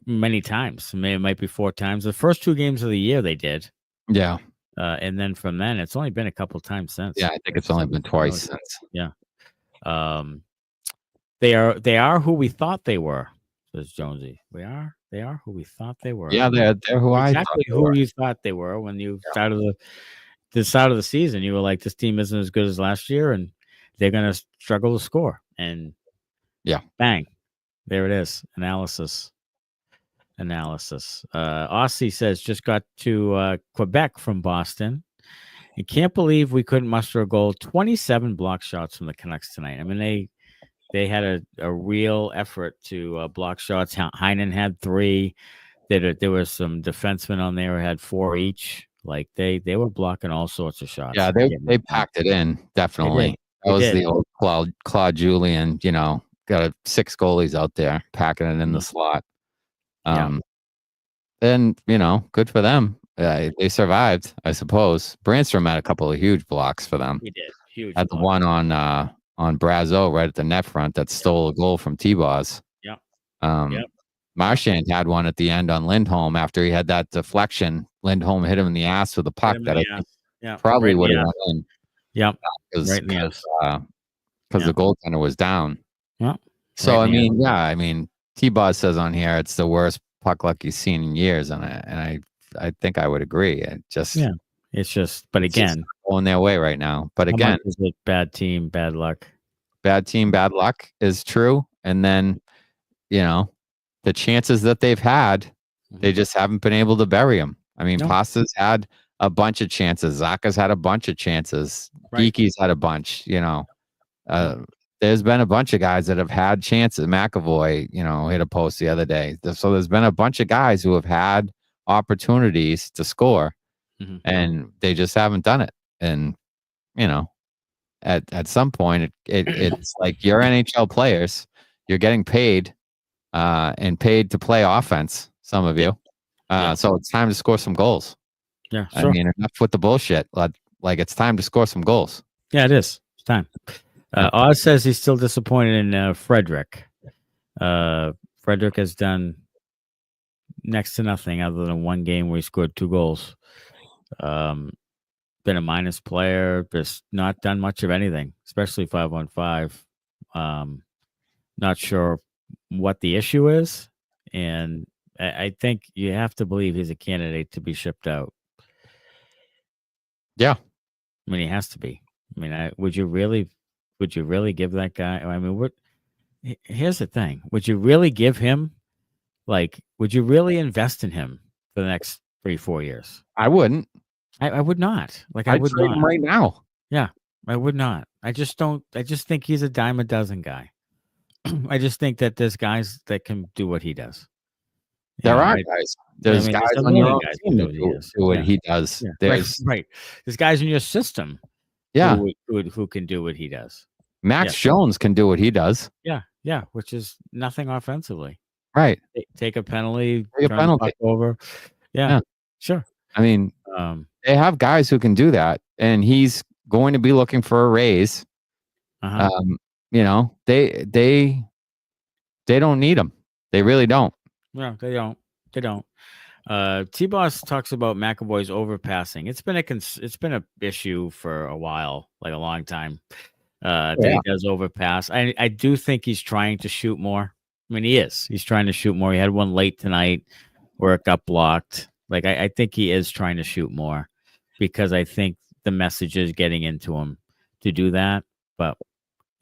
Speaker 1: many times. It might be 4 times. The first 2 games of the year they did.
Speaker 2: Yeah.
Speaker 1: And then from then, it's only been a couple times since.
Speaker 2: Yeah, I think it's only been twice since.
Speaker 1: Yeah. They are who we thought they were, says Jonesy. They are who we thought they were.
Speaker 2: Yeah, they're who
Speaker 1: exactly you thought they were when you started the start of the season. You were like, this team isn't as good as last year, and they're gonna struggle to score. And bang, there it is. Analysis. Aussie says just got to Quebec from Boston. You can't believe we couldn't muster a goal. 27 block shots from the Canucks tonight. I mean, they had a real effort to block shots. Heinen had 3. There were some defensemen on there who had 4 each. Like they were blocking all sorts of shots.
Speaker 2: Yeah, they packed it in, definitely. That was the old Claude Julien, got 6 goalies out there packing it in the slot. And good for them. They survived, I suppose. Brandstrom had a couple of huge blocks for them.
Speaker 1: He did. Huge.
Speaker 2: Had the one on Brazeau right at the net front that stole a goal from T-Boz.
Speaker 1: Yeah. Yep.
Speaker 2: Marchand had one at the end on Lindholm after he had that deflection. Lindholm hit him in the ass with a puck that I think probably would have went in.
Speaker 1: Yep. Right in the ass.
Speaker 2: Because the goaltender was down.
Speaker 1: Yeah.
Speaker 2: So I mean, T-Boz says on here it's the worst puck luck he's seen in years, and I think I would agree.
Speaker 1: It's just, but again,
Speaker 2: going their way right now. But again,
Speaker 1: is it bad team, bad luck?
Speaker 2: Bad team, bad luck is true, and then the chances that they've had, they just haven't been able to bury them. I mean, Pasta's had a bunch of chances. Zacha's had a bunch of chances.
Speaker 1: Right.
Speaker 2: Geeky's had a bunch. There's been a bunch of guys that have had chances. McAvoy, hit a post the other day. So there's been a bunch of guys who have had opportunities to score, and they just haven't done it. And at some point, it's like you're NHL players. You're getting paid, and paid to play offense. Some of you, so it's time to score some goals.
Speaker 1: Yeah, sure.
Speaker 2: I mean, enough with the bullshit. Like it's time to score some goals.
Speaker 1: Yeah, it is. It's time. Oz says he's still disappointed in Frederick. Frederick has done next to nothing other than one game where he scored 2 goals. Been a minus player, just not done much of anything, especially 5-on-5. Not sure what the issue is, and I think you have to believe he's a candidate to be shipped out.
Speaker 2: Yeah,
Speaker 1: I mean, he has to be. I mean, would you really give that guy? I mean, here's the thing: would you really give him? Would you really invest in him for the next 3-4 years?
Speaker 2: I wouldn't.
Speaker 1: I would not.
Speaker 2: I would trade him right now.
Speaker 1: Yeah, I would not. I just don't. I just think he's a dime a dozen guy. I just think that there's guys that can do what he does.
Speaker 2: There are guys. There's guys on your own team that do what he does.
Speaker 1: Yeah.
Speaker 2: There's
Speaker 1: right. There's guys in your system.
Speaker 2: Yeah.
Speaker 1: Who can do what he does.
Speaker 2: Max Jones can do what he does.
Speaker 1: Yeah. Yeah. Which is nothing offensively.
Speaker 2: Right.
Speaker 1: Take a penalty.
Speaker 2: Take a penalty.
Speaker 1: Over. Yeah. Sure.
Speaker 2: I mean, they have guys who can do that, and he's going to be looking for a raise. They don't need him. They really don't.
Speaker 1: No, they don't. They don't. T-Boss talks about McAvoy's overpassing. It's been a issue for a while, like a long time. That he does overpass. I do think he's trying to shoot more. I mean, he is. He's trying to shoot more. He had one late tonight where it got blocked. I think he is trying to shoot more because I think the message is getting into him to do that. But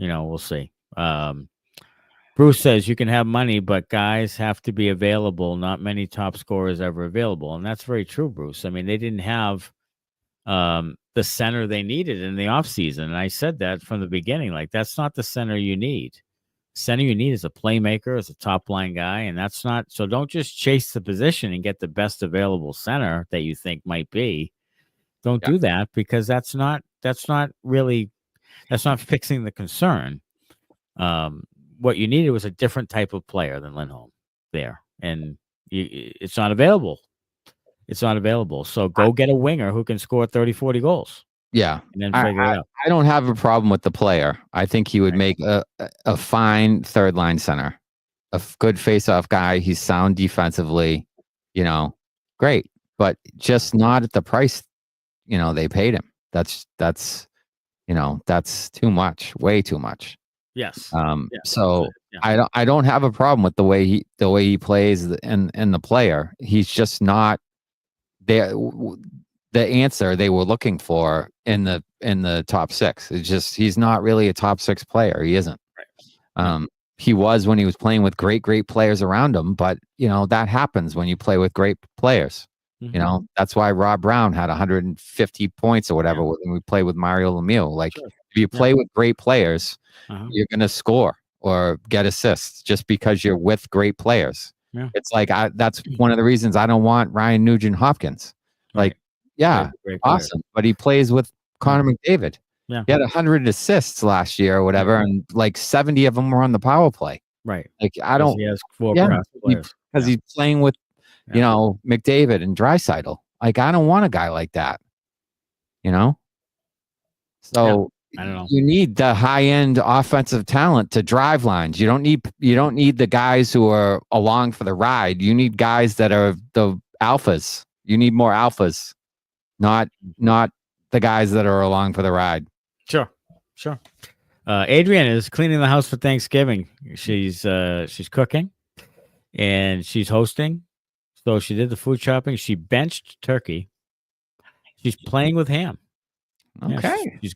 Speaker 1: we'll see. Bruce says you can have money, but guys have to be available. Not many top scorers ever available. And that's very true, Bruce. I mean, they didn't have the center they needed in the offseason. And I said that from the beginning. That's not the center you need. Center you need is a playmaker, is a top line guy. And that's not. So don't just chase the position and get the best available center that you think might be. Don't do that because that's not fixing the concern. What you needed was a different type of player than Lindholm there. And it's not available. It's not available. So go get a winger who can score 30, 40 goals.
Speaker 2: Yeah.
Speaker 1: And then figure it out.
Speaker 2: I don't have a problem with the player. I think he would make a fine third line center, a good face-off guy. He's sound defensively, great, but just not at the price, they paid him. That's too much, way too much.
Speaker 1: Yes.
Speaker 2: So I don't have a problem with the way he plays and the player. He's just not the answer they were looking for in the top 6. It's just he's not really a top 6 player. He isn't. Right. He was when he was playing with great players around him, but that happens when you play with great players. Mm-hmm. That's why Rob Brown had 150 points or whatever when we played with Mario Lemieux. If you play with great players, you're going to score or get assists just because you're with great players. Yeah. It's that's one of the reasons I don't want Ryan Nugent-Hopkins. Awesome. But he plays with Connor McDavid. Yeah. He had 100 assists last year or whatever, and 70 of them were on the power play.
Speaker 1: Right.
Speaker 2: I don't.
Speaker 1: He has 4 players.
Speaker 2: Because he's playing with, McDavid and Draisaitl. I don't want a guy like that. So
Speaker 1: I don't know.
Speaker 2: You need the high-end offensive talent to drive lines. You don't need the guys who are along for the ride. You need guys that are the alphas. You need more alphas, not the guys that are along for the ride.
Speaker 1: Sure. Adrienne is cleaning the house for Thanksgiving. She's cooking and she's hosting. So she did the food shopping. She benched turkey. She's playing with ham.
Speaker 2: Okay.
Speaker 1: Yeah, she's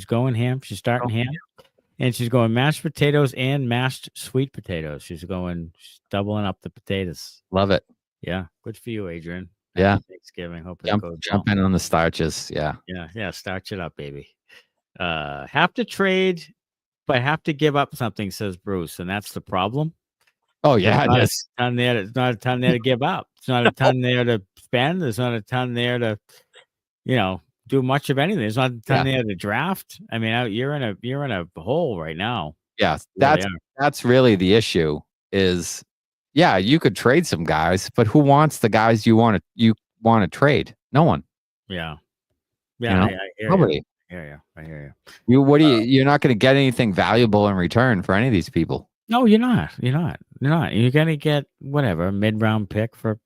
Speaker 1: going ham. She's starting ham. And she's going mashed potatoes and mashed sweet potatoes. She's doubling up the potatoes.
Speaker 2: Love it.
Speaker 1: Yeah. Good for you, Adrian.
Speaker 2: Yeah.
Speaker 1: Happy Thanksgiving. Hope it goes
Speaker 2: jump in on the starches. Yeah.
Speaker 1: Yeah. Starch it up, baby. Have to trade, but have to give up something, says Bruce. And that's the problem.
Speaker 2: Oh, yeah.
Speaker 1: It's not a ton there to give up. It's not a ton there to spend. There's not a ton there to, do much of anything. There's not a ton there to draft. I mean, you're in a hole right now.
Speaker 2: Yeah, that's really the issue. Is you could trade some guys, but who wants the guys you want to trade? No one.
Speaker 1: Yeah.
Speaker 2: I nobody.
Speaker 1: I hear you.
Speaker 2: You're not going to get anything valuable in return for any of these people.
Speaker 1: No, you're not. You're going to get whatever mid-round pick for.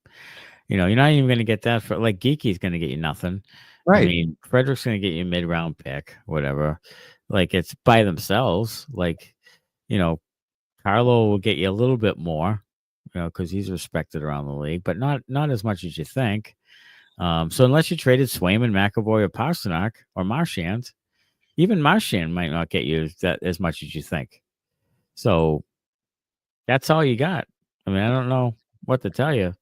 Speaker 1: You're not even going to get that for like Geeky's going to get you nothing.
Speaker 2: Right.
Speaker 1: I mean, Frederick's going to get you a mid-round pick, whatever. Like, it's by themselves. Like, Carlo will get you a little bit more, because he's respected around the league, but not as much as you think. So unless you traded Swayman, McAvoy, or Pastrnak, or Marchand, even Marchand might not get you that as much as you think. So that's all you got. I mean, I don't know what to tell you,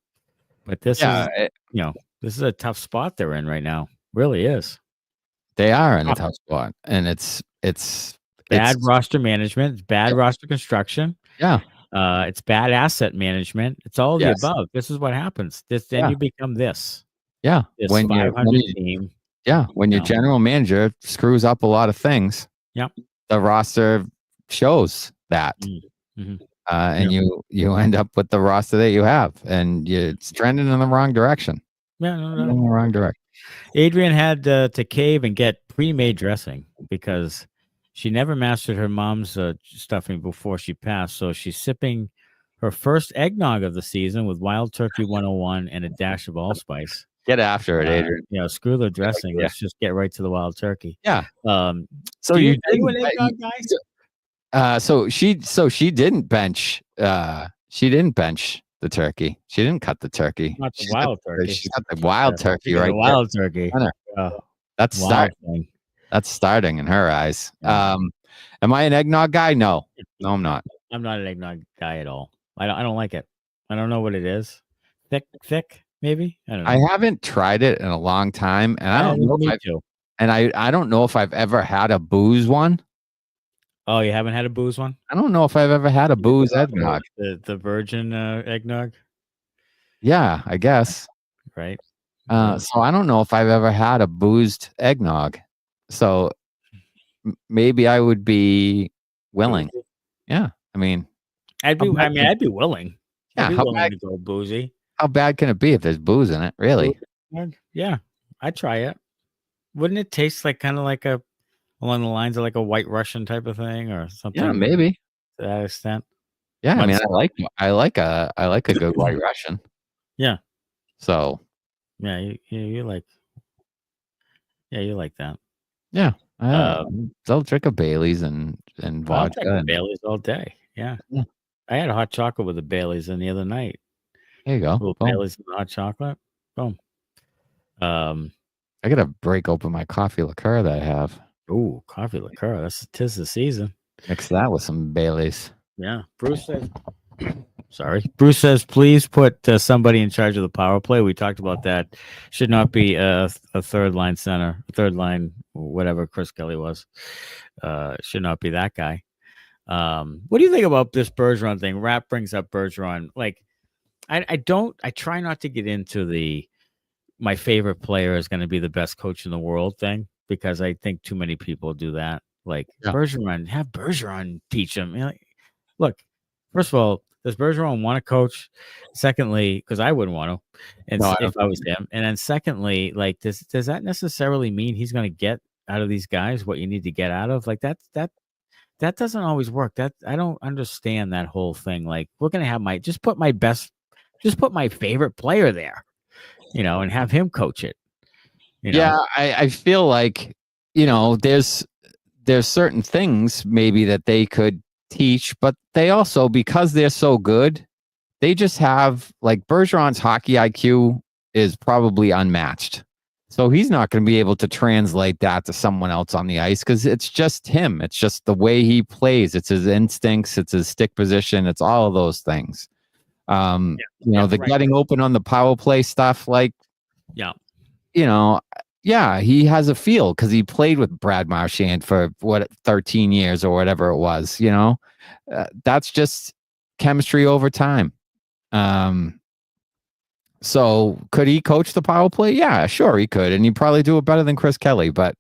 Speaker 1: but this is a tough spot they're in right now. Really is.
Speaker 2: They are in a tough spot, and it's
Speaker 1: bad roster management, it's bad roster construction.
Speaker 2: Yeah,
Speaker 1: it's bad asset management. It's all the above. This is what happens. Then you become this.
Speaker 2: Yeah,
Speaker 1: this
Speaker 2: when
Speaker 1: 500 team.
Speaker 2: Yeah, when your general manager screws up a lot of things.
Speaker 1: Yep,
Speaker 2: the roster shows that, and you end up with the roster that you have, and it's trending in the wrong direction.
Speaker 1: Yeah, no.
Speaker 2: In the wrong direction.
Speaker 1: Adrian had to cave and get pre-made dressing because she never mastered her mom's stuffing before she passed. So she's sipping her first eggnog of the season with Wild Turkey 101 and a dash of allspice.
Speaker 2: Get after it, Adrian.
Speaker 1: Screw the dressing. Let's just get right to the Wild Turkey.
Speaker 2: Yeah.
Speaker 1: So are you an eggnog guy?
Speaker 2: So she didn't bench. She didn't bench the turkey. She didn't cut the turkey.
Speaker 1: Not the wild turkey.
Speaker 2: She's got the wild turkey right
Speaker 1: there. Wild turkey.
Speaker 2: That's starting. That's starting in her eyes. Am I an eggnog guy? No, I'm not.
Speaker 1: I'm not an eggnog guy at all. I don't like it. I don't know what it is. Thick, maybe. I don't know.
Speaker 2: I haven't tried it in a long time, and I don't know if I don't know if I've ever had a booze one.
Speaker 1: Oh, you haven't had a booze one?
Speaker 2: I don't know if I've ever had a booze eggnog.
Speaker 1: The virgin eggnog?
Speaker 2: Yeah, I guess.
Speaker 1: Right.
Speaker 2: So I don't know if I've ever had a boozed eggnog. So maybe I would be willing. Yeah. I mean,
Speaker 1: I'd be willing.
Speaker 2: Yeah.
Speaker 1: I'd be willing to go boozy.
Speaker 2: How bad can it be if there's booze in it? Really?
Speaker 1: Yeah. I'd try it. Wouldn't it taste like kind of like along the lines of like a White Russian type of thing or something?
Speaker 2: Yeah, maybe
Speaker 1: to that extent.
Speaker 2: Yeah, I mean, I like a good White Russian.
Speaker 1: Yeah.
Speaker 2: So.
Speaker 1: Yeah, you like. Yeah, you like that.
Speaker 2: Yeah, they'll drink a Bailey's and vodka.
Speaker 1: I'll drink Bailey's all day. Yeah. I had a hot chocolate with the Bailey's in the other night.
Speaker 2: There you go.
Speaker 1: A little Bailey's and hot chocolate. Boom.
Speaker 2: I gotta break open my coffee liqueur that I have.
Speaker 1: Ooh, coffee liqueur. Tis the season.
Speaker 2: Mix that with some Baileys.
Speaker 1: Yeah. Bruce says, please put somebody in charge of the power play. We talked about that. Should not be a third line center, third line, whatever Chris Kelly was. Should not be that guy. What do you think about this Bergeron thing? Rap brings up Bergeron. Like, I try not to get into my favorite player is going to be the best coach in the world thing, because I think too many people do that. Like, Bergeron, have Bergeron teach him. Look, first of all, does Bergeron want to coach? Secondly, because I wouldn't want to, and if I was him. And then secondly, like, does that necessarily mean he's going to get out of these guys, what you need to get out of, like that doesn't always work. That I don't understand that whole thing. Like, we're gonna have just put my favorite player there, and have him coach it.
Speaker 2: Yeah, I feel like, there's certain things maybe that they could teach, but they also, because they're so good, they just have, like, Bergeron's hockey IQ is probably unmatched. So he's not going to be able to translate that to someone else on the ice because it's just him. It's just the way he plays. It's his instincts. It's his stick position. It's all of those things. Getting open on the power play stuff, like, he has a feel because he played with Brad Marchand for 13 years or whatever it was. That's just chemistry over time. So could he coach the power play? Yeah, sure he could, and he'd probably do it better than Chris Kelly. But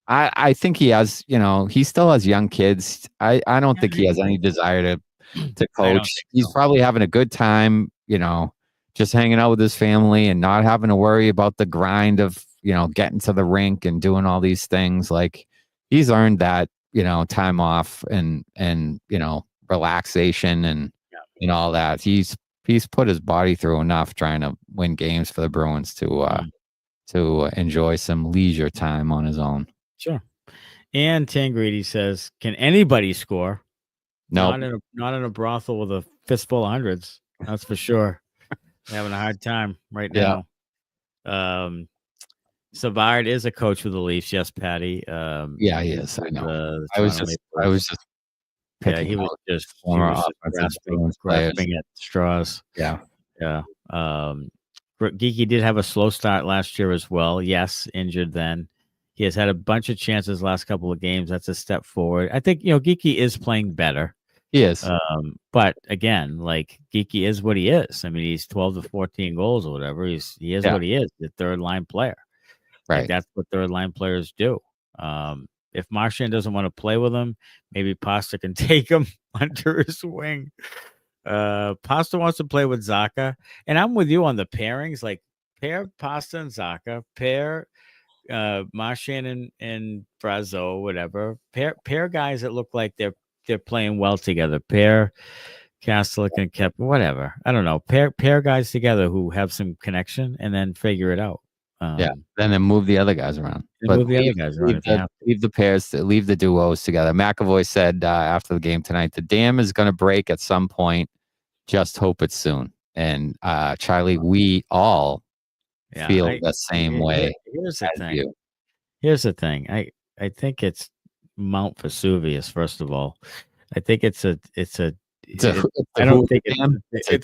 Speaker 2: I think he has, he still has young kids. I don't think he has any desire to coach. He's probably having a good time, just hanging out with his family and not having to worry about the grind of, getting to the rink and doing all these things. Like, he's earned that, time off and relaxation and all that. He's put his body through enough trying to win games for the Bruins to enjoy some leisure time on his own.
Speaker 1: Sure. And Tangredi says, can anybody score?
Speaker 2: No,
Speaker 1: not in a brothel with a fistful of hundreds. That's for sure. Having a hard time right now. Savard is a coach for the Leafs. Yes, Patty.
Speaker 2: He is. I know. I was just picking
Speaker 1: he was just grasping at straws.
Speaker 2: Yeah.
Speaker 1: Geeky did have a slow start last year as well. Yes, injured then. He has had a bunch of chances last couple of games. That's a step forward. I think, Geeky is playing better.
Speaker 2: He is.
Speaker 1: But again, like, Geeky is what he is. I mean, he's 12 to 14 goals or whatever. He is what he is, the third line player.
Speaker 2: Right.
Speaker 1: Like, that's what third line players do. If Marchand doesn't want to play with him, maybe Pasta can take him under his wing. Pasta wants to play with Zacha. And I'm with you on the pairings. Like, pair Pasta and Zacha, pair Marchand and Brazo, whatever. Pair guys that look like they're playing well together. Pair Kastelik and Kep, whatever. I don't know. Pair guys together who have some connection and then figure it out.
Speaker 2: Then move the other guys around.
Speaker 1: Leave
Speaker 2: the pairs, leave the duos together. McAvoy said after the game tonight, the dam is going to break at some point. Just hope it's soon. And Charlie, we all feel the same way.
Speaker 1: Here's the thing. I think it's Mount Vesuvius. First of all, I think it's the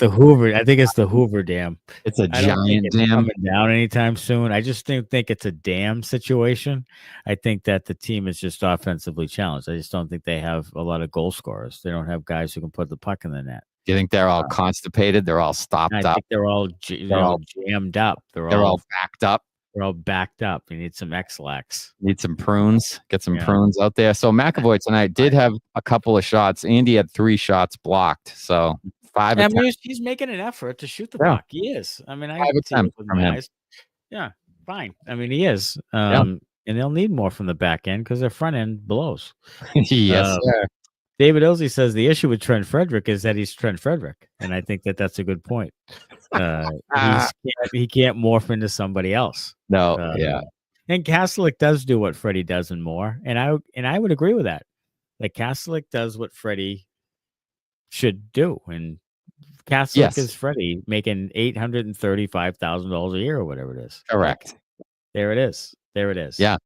Speaker 1: Hoover. I think it's the Hoover Dam.
Speaker 2: It's a giant dam
Speaker 1: coming down anytime soon. I just think it's a dam situation. I think that the team is just offensively challenged. I just don't think they have a lot of goal scorers. They don't have guys who can put the puck in the net.
Speaker 2: Do you think they're all constipated? They're all stopped up.
Speaker 1: I think they're all jammed up.
Speaker 2: They're all backed up.
Speaker 1: They're all backed up. You need some X-Lax.
Speaker 2: Need some prunes. Get some prunes out there. So McAvoy tonight did have a couple of shots. Andy had 3 shots blocked. So 5 attempts.
Speaker 1: He's making an effort to shoot the puck. He is. I mean,
Speaker 2: 5 attempts from him.
Speaker 1: Yeah, fine. I mean, he is. And they'll need more from the back end because their front end blows.
Speaker 2: Yes, sir.
Speaker 1: David Ilsey says the issue with Trent Frederick is that he's Trent Frederick, and I think that's a good point. He can't morph into somebody else.
Speaker 2: No,
Speaker 1: And Kastelik does do what Freddie does and more, and I would agree with that. Like, Kastelik does what Freddie should do, and Kastelik is Freddie making $835,000 a year or whatever it is.
Speaker 2: Correct.
Speaker 1: There it is.
Speaker 2: Yeah.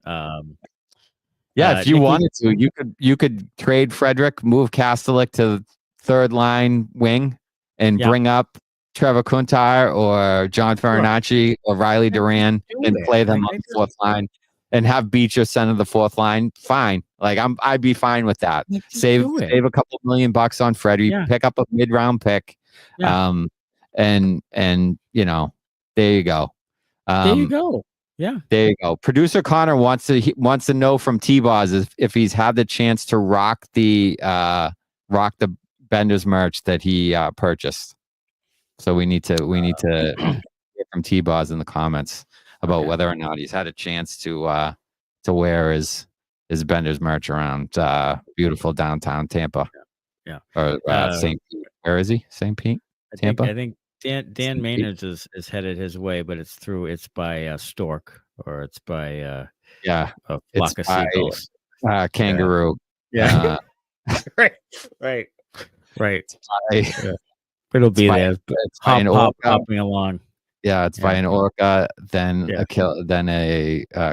Speaker 2: If you wanted to, you could trade Frederick, move Kastelik to third line wing, and bring up Trevor Kuntar or John Farinacci or Riley Duran and play them on the fourth line, and have Beecher center the fourth line. Fine, like I'd be fine with that. Save a couple $1 million on Freddie, pick up a mid-round pick, and there you go.
Speaker 1: Yeah,
Speaker 2: there you go. Producer Connor wants to know from T-Boz if he's had the chance to rock the Benders merch that he purchased. So we need to hear from T-Boz in the comments about whether or not he's had a chance to to wear his Benders merch around beautiful downtown Tampa.
Speaker 1: Yeah.
Speaker 2: Or St. Pete. Where is he? St. Pete? Tampa?
Speaker 1: I think Dan Maynard's is headed his way, but it's by Stork, or it's by a flock of seagulls.
Speaker 2: Kangaroo.
Speaker 1: Yeah. Right. It'll be there.
Speaker 2: It's by an orca.
Speaker 1: Hopping along.
Speaker 2: Yeah, it's by an orca, then a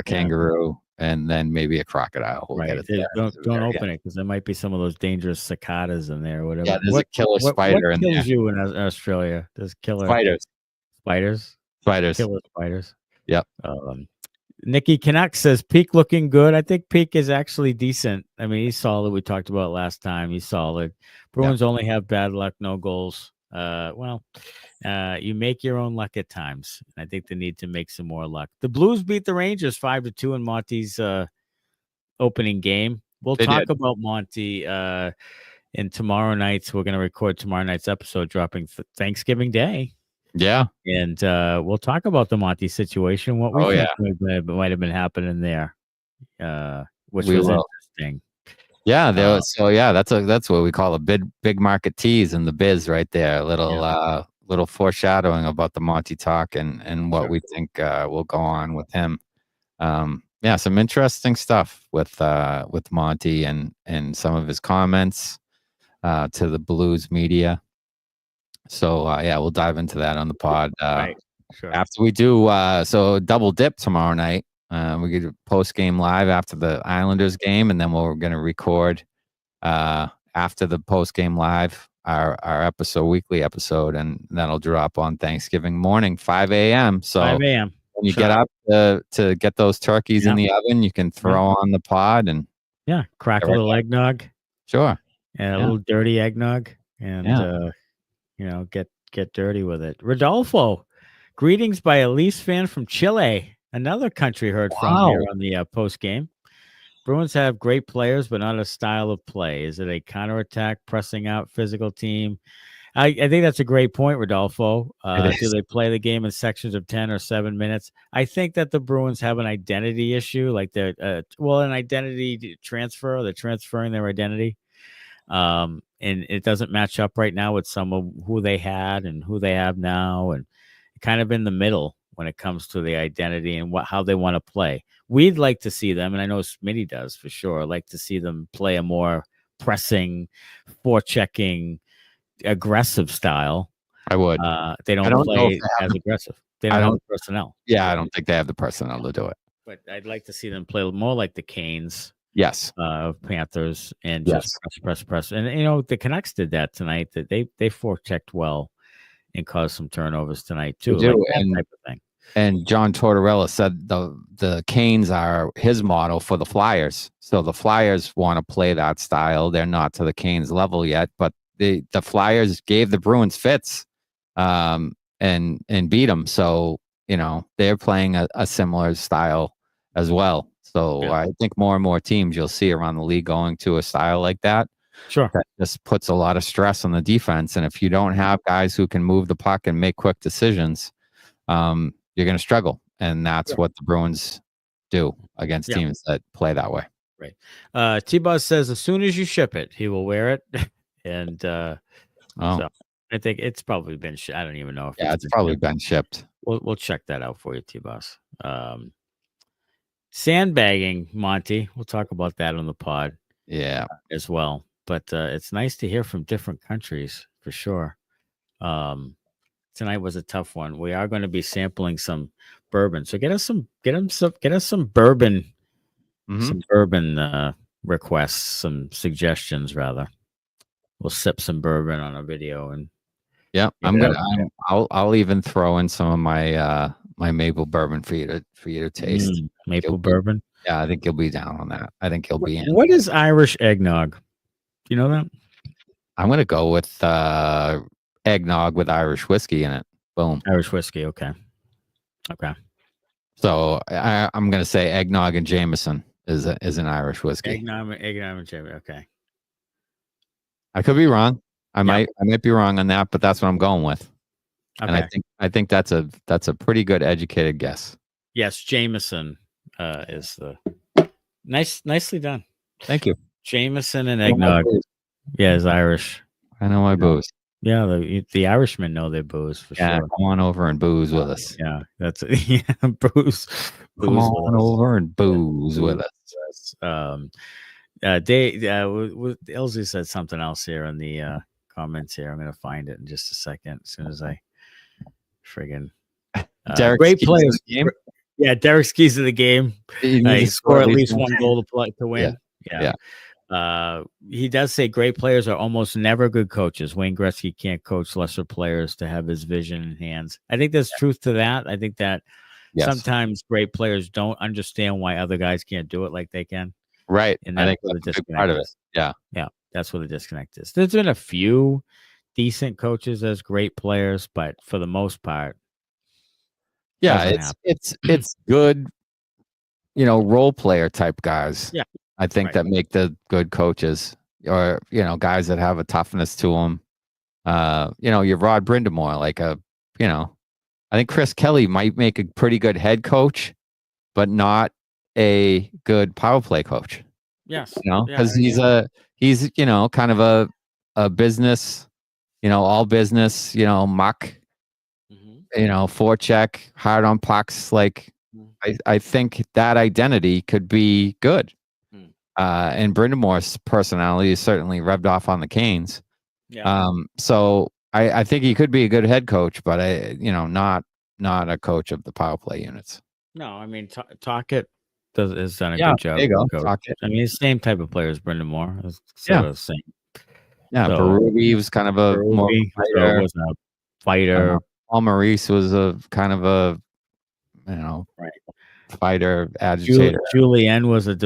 Speaker 2: kangaroo, and then maybe a crocodile. We'll get it there.
Speaker 1: Don't open it, because there might be some of those dangerous cicadas in there or whatever.
Speaker 2: Yeah, there's a killer spider in there.
Speaker 1: What kills you in Australia? There's killer
Speaker 2: spiders.
Speaker 1: Killer spiders.
Speaker 2: Yep.
Speaker 1: Nikki Canucks says Peak looking good. I think Peak is actually decent. I mean, he's solid. We talked about it last time. He's solid. Bruins only have bad luck, no goals. You make your own luck at times. I think they need to make some more luck. The Blues beat the Rangers 5-2 in Monty's opening game. We'll talk about Monty in tomorrow night's. We're going to record tomorrow night's episode, dropping Thanksgiving Day.
Speaker 2: Yeah.
Speaker 1: And we'll talk about the Monty situation, what we think might have been happening there, which was interesting.
Speaker 2: Yeah, that's what we call a big market tease in the biz right there. A little foreshadowing about the Monty talk and what we think will go on with him. Some interesting stuff with Monty and some of his comments to the Blues media. So we'll dive into that on the pod. After we do so double dip tomorrow night. We get a post game live after the Islanders game, and then we're going to record after the post game live our weekly episode, and that'll drop on Thanksgiving morning, 5 a.m. So
Speaker 1: 5 a.m.
Speaker 2: when you get up to get those turkeys in the oven, you can throw on the pod and
Speaker 1: crack a little eggnog.
Speaker 2: Sure.
Speaker 1: And a little dirty eggnog, and get dirty with it. Rodolfo, greetings by Elias fan from Chile. Another country heard from here on the post game. Bruins have great players, but not a style of play. Is it a counterattack, pressing out, physical team? I think that's a great point, Rodolfo. Do they play the game in sections of 10 or 7 minutes? I think that the Bruins have an identity issue, like they're an identity transfer. They're transferring their identity, and it doesn't match up right now with some of who they had and who they have now, and kind of in the middle when it comes to the identity and how they want to play. We'd like to see them, and I know Smitty does for sure, like to see them play a more pressing, forechecking, aggressive style.
Speaker 2: I would.
Speaker 1: They don't play as aggressive. They don't have the personnel.
Speaker 2: Yeah, I don't think they have the personnel to do it.
Speaker 1: But I'd like to see them play more like the Canes.
Speaker 2: Yes.
Speaker 1: Panthers, and just press. And the Canucks did that tonight. That they forechecked well and caused some turnovers tonight too.
Speaker 2: Like
Speaker 1: that type of thing.
Speaker 2: And John Tortorella said the Canes are his model for the Flyers. So the Flyers want to play that style. They're not to the Canes level yet, but the Flyers gave the Bruins fits and beat them. So, they're playing a similar style as well. So I think more and more teams you'll see around the league going to a style like that.
Speaker 1: Sure.
Speaker 2: That just puts a lot of stress on the defense. And if you don't have guys who can move the puck and make quick decisions, you're going to struggle. And that's what the Bruins do against teams that play that way.
Speaker 1: Right. T-Buzz says, as soon as you ship it, he will wear it. And so I think it's probably been I don't even know if
Speaker 2: it's probably been shipped.
Speaker 1: We'll check that out for you, T-Buzz. Sandbagging, Monty. We'll talk about that on the pod.
Speaker 2: Yeah.
Speaker 1: As well. But it's nice to hear from different countries for sure. Tonight was a tough one. We are going to be sampling some bourbon. So get us some bourbon, some bourbon requests, some suggestions rather. We'll sip some bourbon on a video and
Speaker 2: I'll even throw in some of my my maple bourbon for you to taste.
Speaker 1: Maple bourbon?
Speaker 2: Yeah, I think you'll be down on that. I think you'll be in.
Speaker 1: What is Irish eggnog? Do you know that?
Speaker 2: I'm going to go with eggnog with Irish whiskey in it. Boom.
Speaker 1: Irish whiskey. Okay.
Speaker 2: So I'm going to say eggnog and Jameson is an Irish whiskey.
Speaker 1: Eggnog and Jameson. Okay.
Speaker 2: I could be wrong. I might be wrong on that, but that's what I'm going with. Okay. And I think that's a pretty good educated guess.
Speaker 1: Yes, Jameson is the Nicely done.
Speaker 2: Thank you.
Speaker 1: Jameson and eggnog. Yeah, it's Irish.
Speaker 2: I know my booze.
Speaker 1: Yeah, the Irishmen know their booze for sure.
Speaker 2: Come on over and booze with us.
Speaker 1: Yeah, that's booze.
Speaker 2: Come on over and booze with us.
Speaker 1: Elsie said something else here in the comments here. I'm gonna find it in just a second. As soon as I friggin'
Speaker 2: Derek
Speaker 1: great
Speaker 2: Skis
Speaker 1: players.
Speaker 2: Game.
Speaker 1: Yeah, Derek Skis of the game. He scored at least one goal to win. Yeah. He does say great players are almost never good coaches. Wayne Gretzky can't coach lesser players to have his vision in hands. I think there's truth to that. I think that sometimes great players don't understand why other guys can't do it like they can.
Speaker 2: Right.
Speaker 1: And I think that's a big part of it.
Speaker 2: Yeah.
Speaker 1: Yeah. That's where the disconnect is. There's been a few decent coaches as great players, but for the most part,
Speaker 2: it's good, role player type guys.
Speaker 1: Yeah.
Speaker 2: I think that make the good coaches, or guys that have a toughness to them. Your Rod Brindamore, I think Chris Kelly might make a pretty good head coach, but not a good power play coach.
Speaker 1: Yes,
Speaker 2: because he's kind of a business, all business, muck. Forecheck, hard on pucks. I think that identity could be good. And Brindamore's personality is certainly rubbed off on the Canes.
Speaker 1: Yeah.
Speaker 2: So I think he could be a good head coach, but not a coach of the power play units.
Speaker 1: No, I mean Tocchet has done a good job.
Speaker 2: There you go. Tocchet.
Speaker 1: I mean, the same type of player as Brindamore. Sort of same.
Speaker 2: Yeah, so, Berube was kind of more
Speaker 1: fighter.
Speaker 2: Paul Maurice was a kind of a, fighter, agitator.
Speaker 1: Julien was a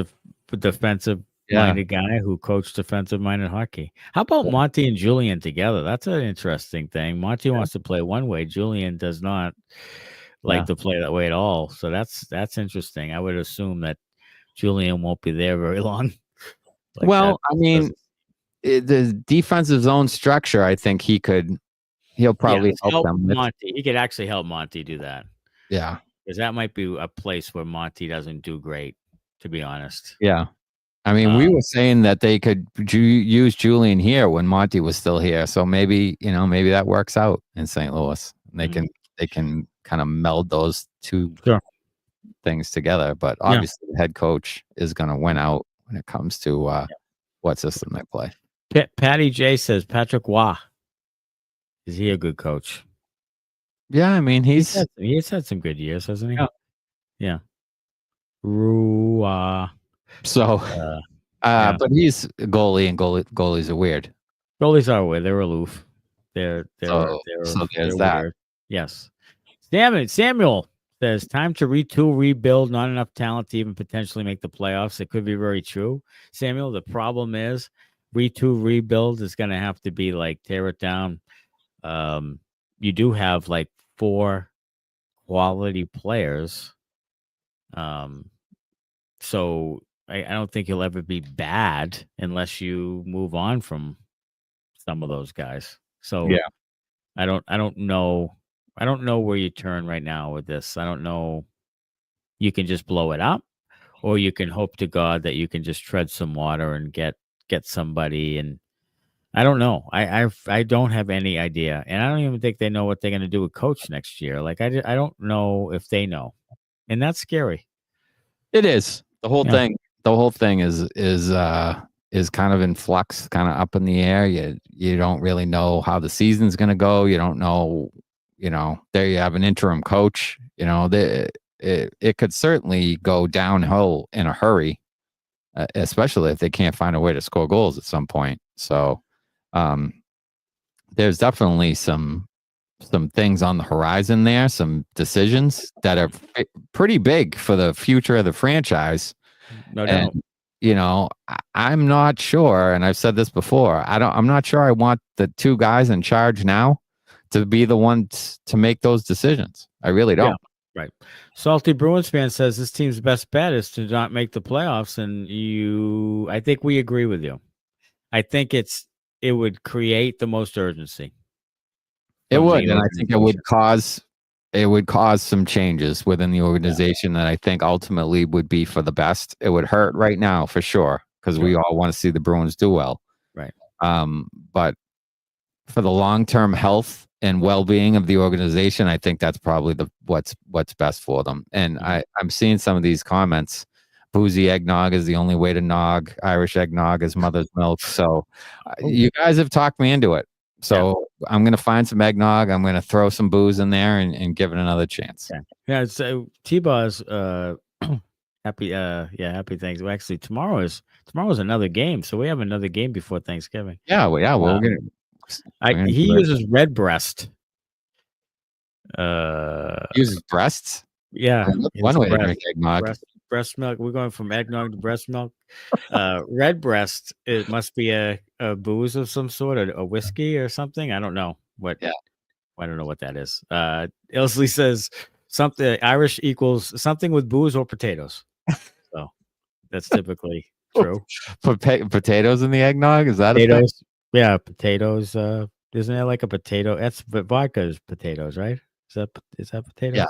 Speaker 1: defensive-minded guy who coached defensive-minded hockey. How about Monty and Julien together? That's an interesting thing. Monty wants to play one way. Julien does not like to play that way at all. So that's interesting. I would assume that Julien won't be there very long.
Speaker 2: The defensive zone structure, I think he'll probably help them.
Speaker 1: Monty. He could actually help Monty do that.
Speaker 2: Yeah.
Speaker 1: Because that might be a place where Monty doesn't do great, to be honest.
Speaker 2: Yeah. I mean, we were saying that they could use Julien here when Monty was still here. So maybe that works out in St. Louis. They can kind of meld those two things together. But obviously the head coach is going to win out when it comes to what system they play.
Speaker 1: Patty J says Patrick Waugh. Is he a good coach?
Speaker 2: Yeah, I mean he's
Speaker 1: had some good years, hasn't he? Yeah.
Speaker 2: So, but he's a goalie, and goalies are weird.
Speaker 1: Goalies are weird. They're aloof.
Speaker 2: So there's that.
Speaker 1: Weird. Yes. Samuel says time to retool, rebuild. Not enough talent to even potentially make the playoffs. It could be very true, Samuel. The problem is retool, rebuild is going to have to be like tear it down. You do have like 4 quality players. So I don't think you'll ever be bad unless you move on from some of those guys. So I don't know where you turn right now with this. I don't know. You can just blow it up, or you can hope to God that you can just tread some water and get somebody. And I don't know. I don't have any idea, and I don't even think they know what they're going to do with coach next year. Like I don't know if they know, and that's scary.
Speaker 2: It is. The whole thing. The whole thing is kind of in flux, kind of up in the air. You don't really know how the season's going to go. You don't know. There you have an interim coach. It could certainly go downhill in a hurry, especially if they can't find a way to score goals at some point. So. There's definitely some things on the horizon there, some decisions that are pretty big for the future of the franchise.
Speaker 1: No doubt.
Speaker 2: And, I'm not sure, and I've said this before, I'm not sure I want the 2 guys in charge now to be the ones to make those decisions. I really don't.
Speaker 1: Yeah, right. Salty Bruins fan says this team's best bet is to not make the playoffs, and I think we agree with you. I think it would create the most urgency.
Speaker 2: It would, and I think it would cause it would cause some changes within the organization that I think ultimately would be for the best. It would hurt right now for sure because we all want to see the Bruins do well.
Speaker 1: Right.
Speaker 2: But for the long-term health and well-being of the organization, I think that's probably what's best for them. And I'm seeing some of these comments. Boozy eggnog is the only way to nog. Irish eggnog is mother's milk. So you guys have talked me into it. So I'm going to find some eggnog. I'm going to throw some booze in there and give it another chance.
Speaker 1: Yeah. It's T-Baw's happy things. Well, actually, tomorrow's another game. So we have another game before Thanksgiving.
Speaker 2: Yeah. Well, we're gonna
Speaker 1: he uses Redbreast.
Speaker 2: Uses breasts.
Speaker 1: Yeah.
Speaker 2: One way to drink eggnog.
Speaker 1: Breast milk. We're going from eggnog to breast milk. Redbreast, it must be a booze of some sort, or a whiskey or something. I don't know what.
Speaker 2: Yeah.
Speaker 1: I don't know what that is. Ilsley says something Irish equals something with booze or potatoes. So that's typically true.
Speaker 2: Put potatoes in the eggnog? Is that
Speaker 1: potatoes? Yeah, potatoes. Isn't it like a potato? That's vodka is potatoes, right? Is that potatoes?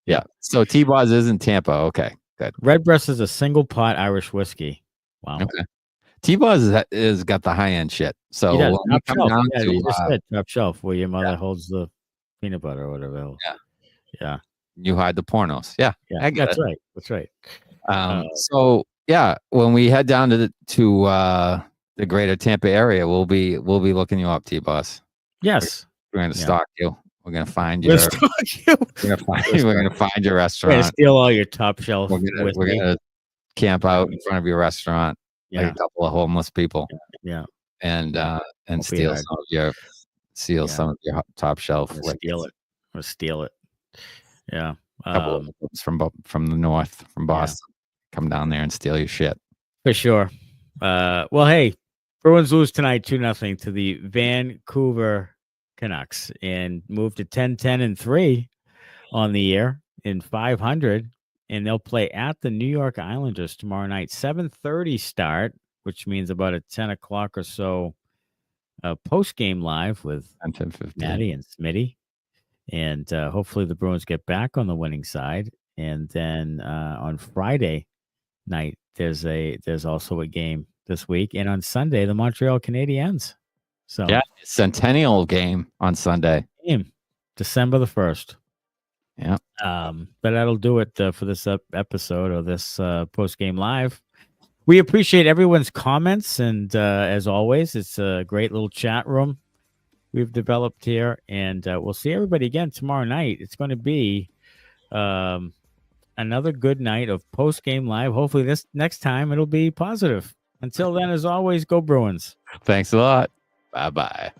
Speaker 2: Yeah. So T-Baw's is in Tampa. Okay. Good.
Speaker 1: Redbreast is a single pot Irish whiskey. Wow.
Speaker 2: Okay. T-Baw's is got the high end shit. So when we come down
Speaker 1: you just said top shelf where your mother holds the peanut butter or whatever. Yeah.
Speaker 2: You hide the pornos. Yeah.
Speaker 1: That's right. That's right.
Speaker 2: So yeah, when we head down to the greater Tampa area, we'll be looking you up, T-Baw's.
Speaker 1: Yes.
Speaker 2: We're gonna stalk you. We're gonna find you. We're gonna find your restaurant.
Speaker 1: We're gonna steal all your top shelf.
Speaker 2: We're gonna camp out in front of your restaurant, like a couple of homeless people.
Speaker 1: Yeah.
Speaker 2: And steal some of your top shelf.
Speaker 1: Steal it. Yeah.
Speaker 2: A couple of from the north, from Boston, come down there and steal your shit.
Speaker 1: For sure. Well, hey, Bruins lose tonight 2-0 to the Vancouver Canucks and move to 10-10-3 on the year in 500, and they'll play at the New York Islanders tomorrow night, 7:30 start, which means about a 10 o'clock or so post game live with Maddie and Smitty, and hopefully the Bruins get back on the winning side. And then on Friday night there's also a game this week, and on Sunday the Montreal Canadiens. So
Speaker 2: centennial game on Sunday.
Speaker 1: December the 1st.
Speaker 2: Yeah.
Speaker 1: But that'll do it for this episode or this post game live. We appreciate everyone's comments, and as always, it's a great little chat room we've developed here, and we'll see everybody again tomorrow night. It's going to be another good night of post game live. Hopefully this next time it'll be positive. Until then, as always, go Bruins.
Speaker 2: Thanks a lot. Bye-bye.